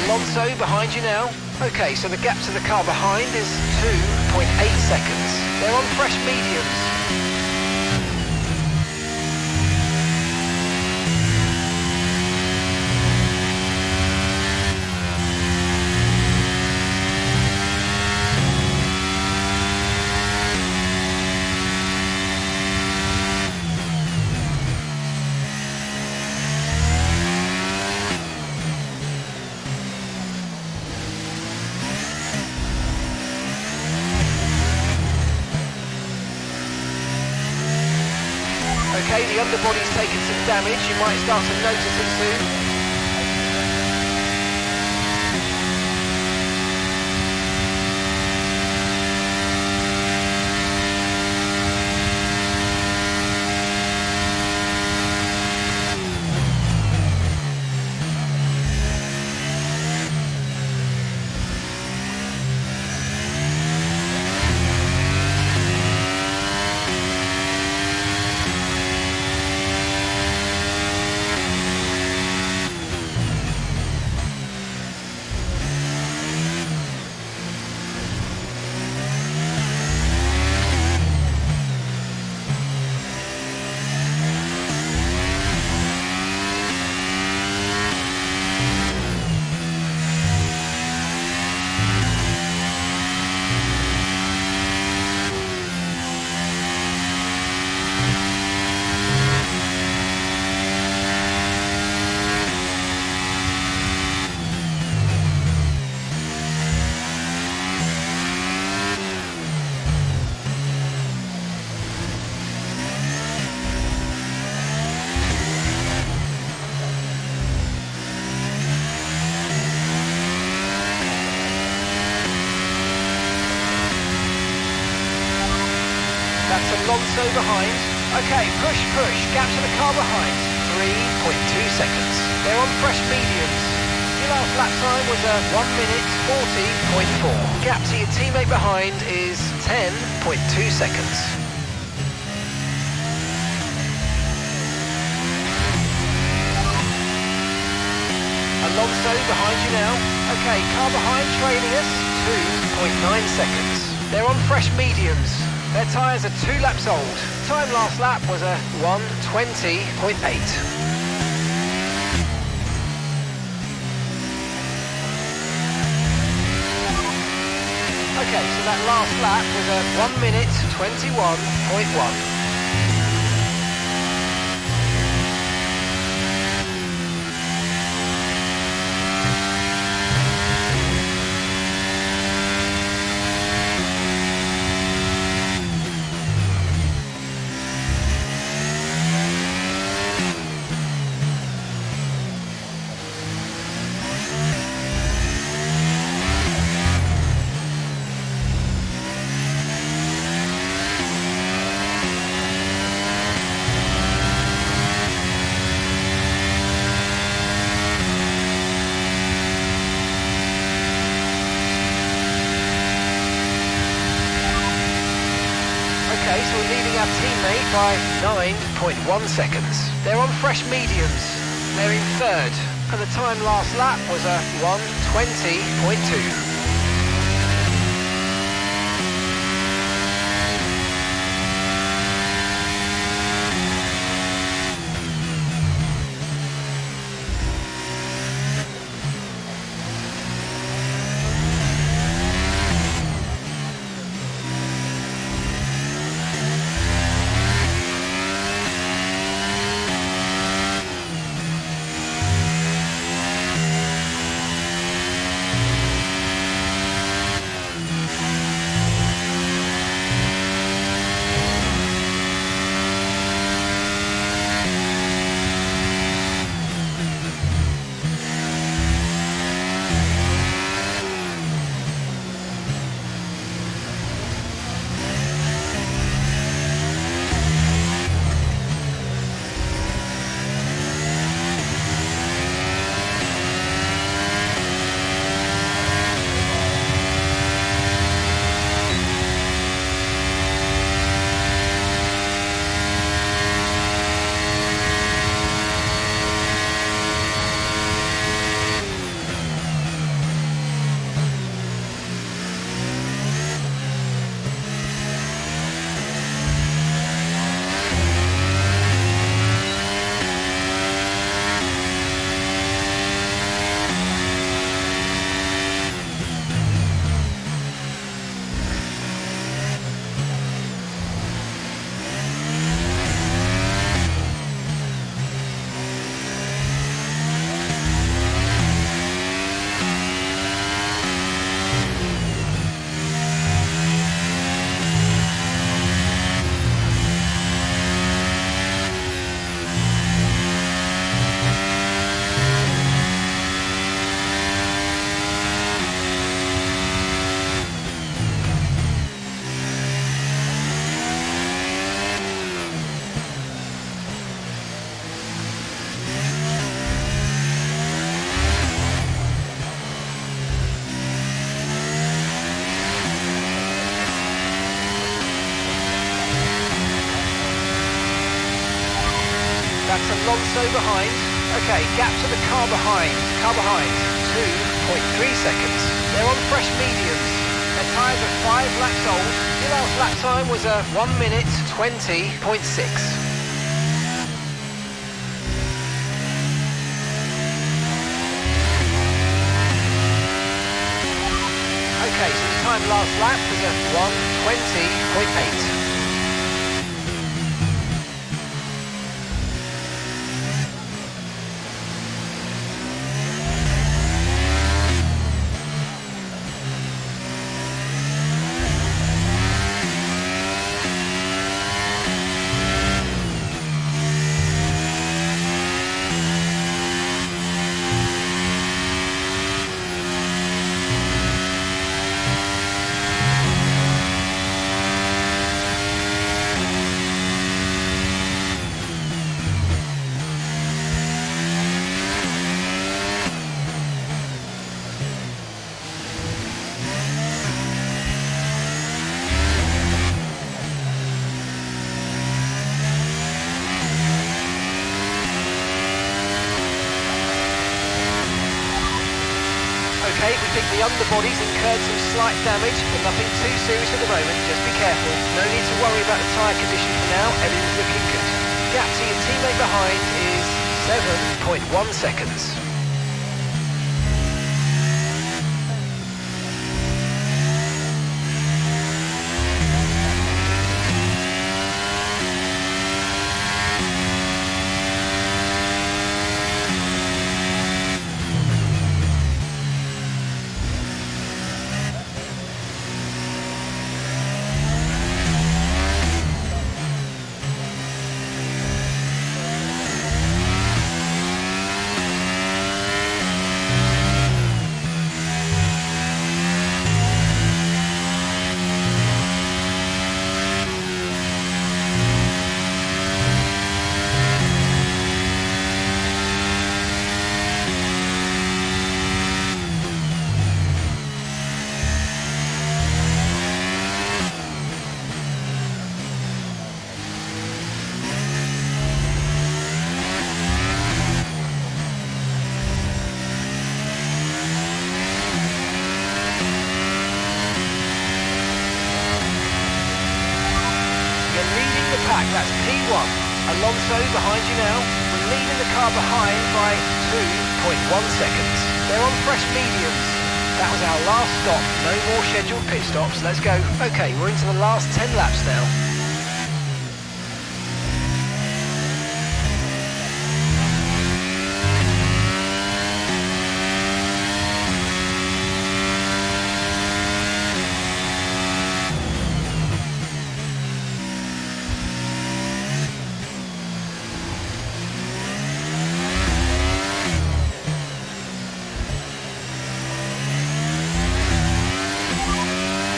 Alonso behind you now. Okay, so the gap to the car behind is 2.8 seconds. They're on fresh mediums. Okay, the underbody's taken some damage. You might start to notice it soon. That's Alonso behind. Okay, push, gap to the car behind. 3.2 seconds. They're on fresh mediums. Your last lap time was a 1 minute 40.4. Gap to your teammate behind is 10.2 seconds. Alonso behind you now. Okay, car behind trailing us. 2.9 seconds. They're on fresh mediums. Their tyres are 2 laps old. Time last lap was a 1:20.8. Okay, so that last lap was a 1 minute 21.1. Okay, so we're leading our teammate by 9.1 seconds. They're on fresh mediums. They're in third. And the time last lap was a 1:20.2. Alonso behind. Okay, gap to the car behind. 2.3 seconds. They're on fresh mediums. Their tyres are 5 laps old. Your last lap time was a 1 minute 20.6. Okay, so the time last lap was a 1:20.8. Okay, we think the underbody's incurred some slight damage, but nothing too serious at the moment. Just be careful. No need to worry about the tyre condition for now. Everything's looking good. Gap to your teammate behind is 7.1 seconds. That's P1. Alonso behind you now. We're leading the car behind by 2.1 seconds. They're on fresh mediums. That was our last stop. No more scheduled pit stops. Let's go. Okay, we're into the last 10 laps now.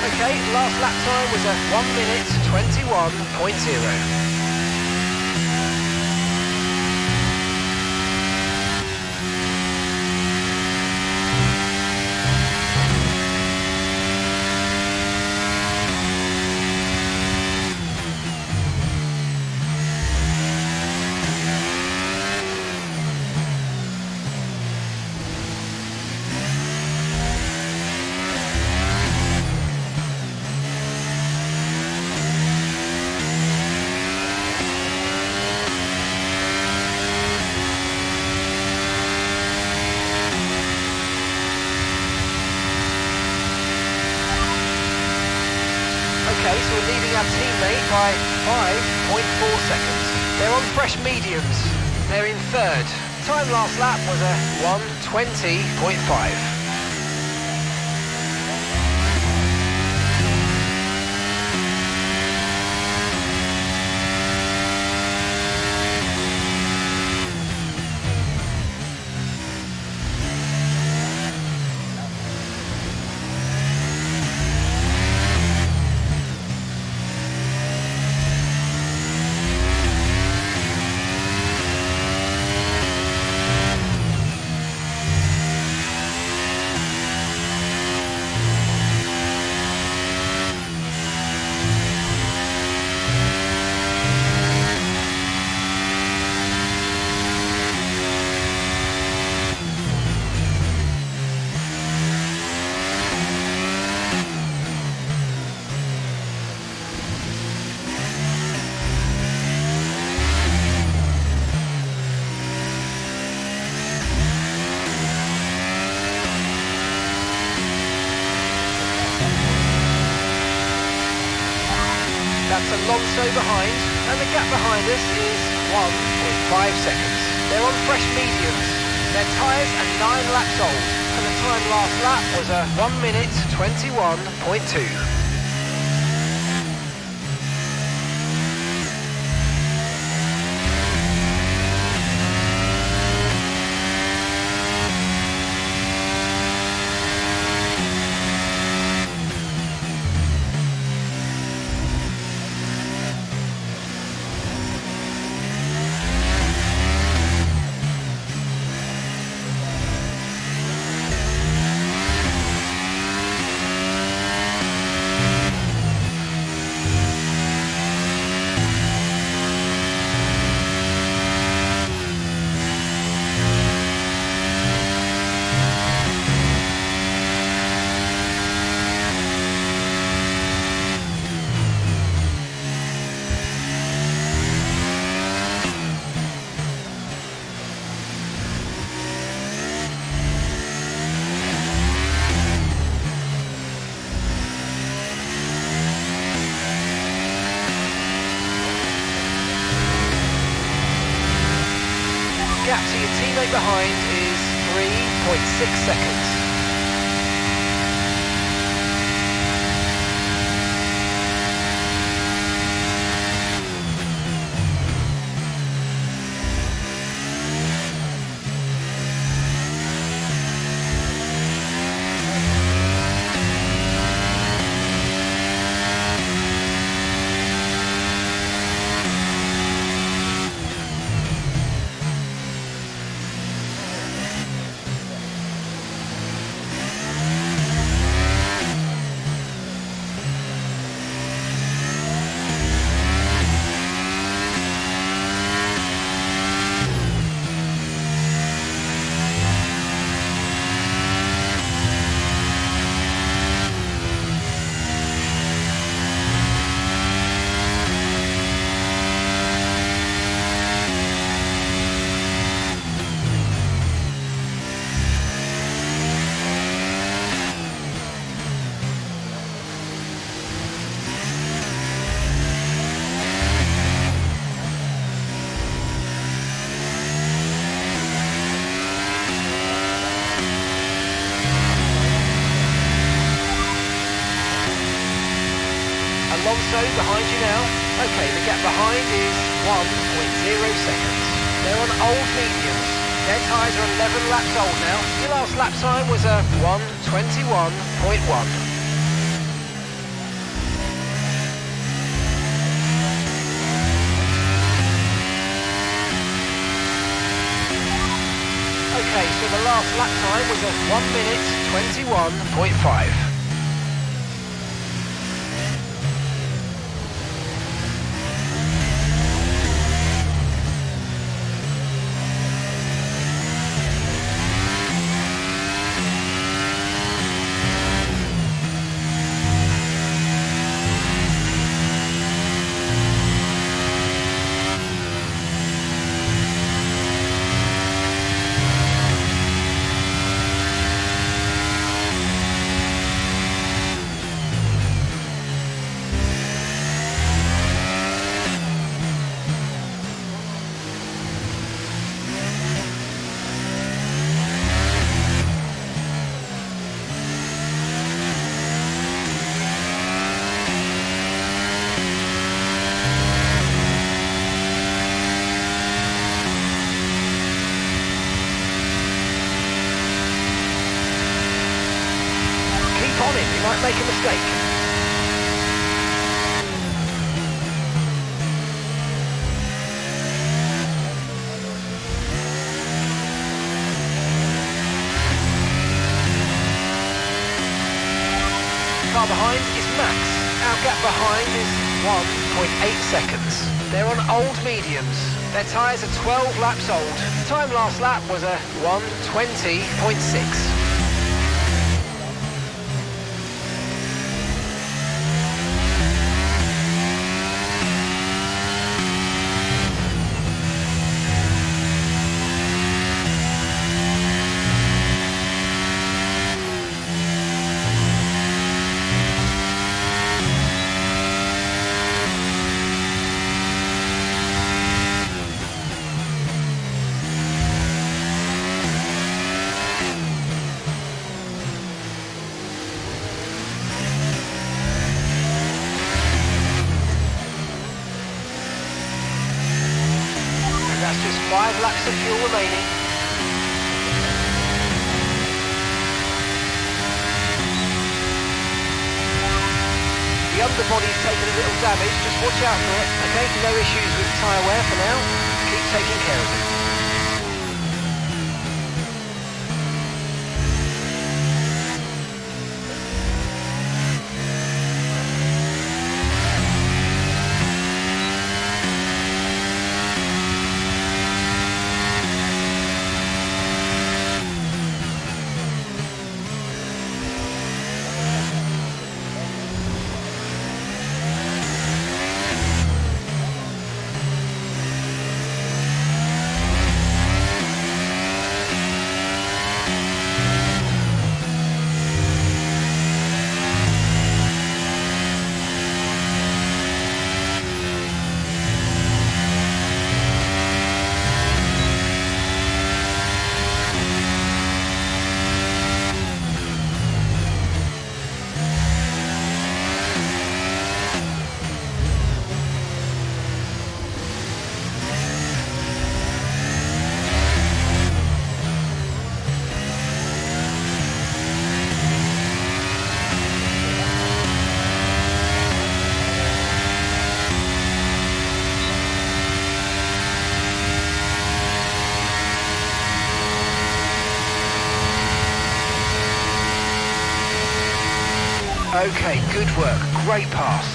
Okay, last lap time was a 1 minute 21.0. Okay, so we're leading our teammate by 5.4 seconds. They're on fresh mediums. They're in third. Time last lap was a 1:20.5. That's Alonso behind, and the gap behind us is 1.5 seconds. They're on fresh mediums. Their tyres are 9 laps old, and the time last lap was a 1 minute 21.2. Gap to your teammate behind is 3.6 seconds. Alonso behind you now. Okay, the gap behind is 1.0 seconds. They're on old mediums. Their tyres are 11 laps old now. Your last lap time was a 1:21.1. Okay, so the last lap time was a 1 minute 21.5. You might make a mistake. Car behind is Max. Our gap behind is 1.8 seconds. They're on old mediums. Their tyres are 12 laps old. Time last lap was a 1:20.6. 5 laps of fuel remaining. The underbody's taken a little damage, just watch out for it, okay? No issues with tyre wear for now. Keep taking care of it. Okay, good work, great pass.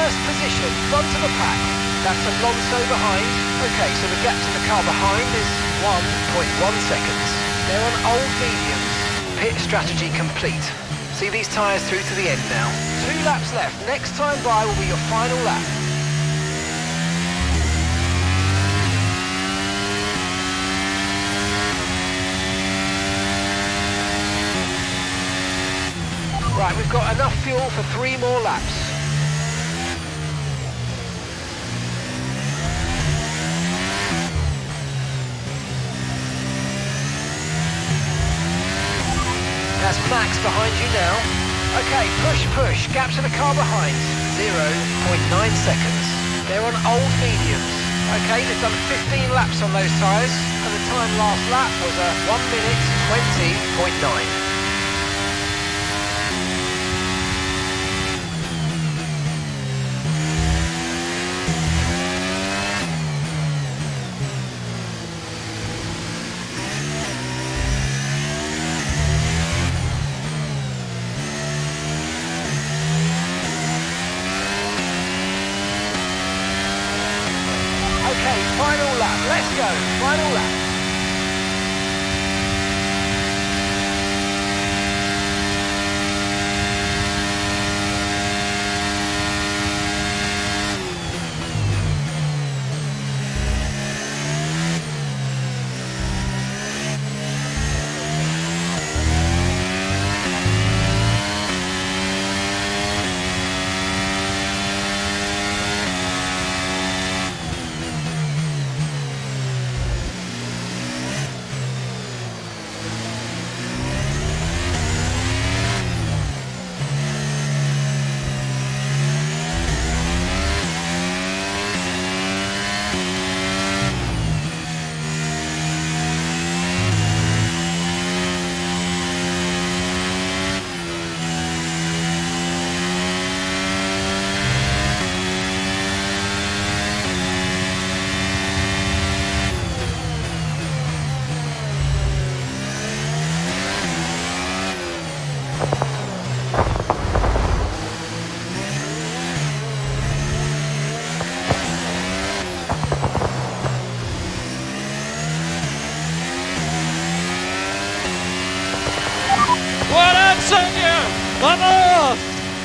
Position, front of the pack. That's Alonso behind. Okay, so the gap to the car behind is 1.1 seconds. They're on old mediums. Pit strategy complete. See these tyres through to the end now. 2 laps left. Next time by will be your final lap. Right, we've got enough fuel for 3 more laps. That's Max behind you now. Okay, push, gap to the car behind. 0.9 seconds. They're on old mediums. Okay, they've done 15 laps on those tyres, and the time last lap was a 1 minute 20.9. Final lap, let's go, final lap.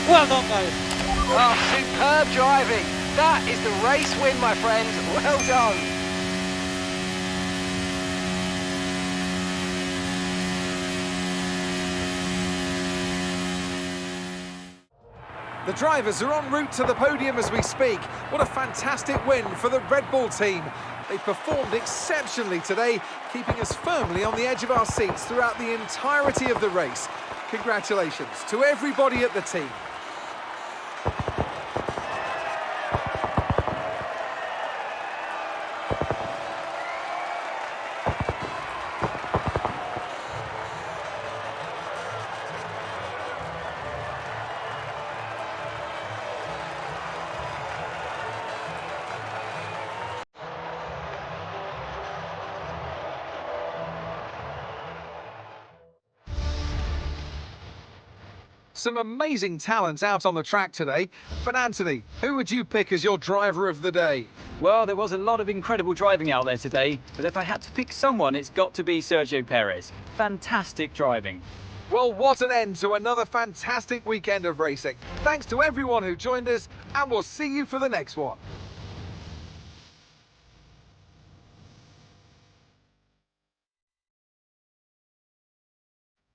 Well done, guys. Oh, superb driving. That is the race win, my friend. Well done. The drivers are en route to the podium as we speak. What a fantastic win for the Red Bull team. They performed exceptionally today, keeping us firmly on the edge of our seats throughout the entirety of the race. Congratulations to everybody at the team. Some amazing talents out on the track today. But Anthony, who would you pick as your driver of the day? Well, there was a lot of incredible driving out there today, but if I had to pick someone, it's got to be Sergio Perez. Fantastic driving. Well, what an end to another fantastic weekend of racing. Thanks to everyone who joined us, and we'll see you for the next one.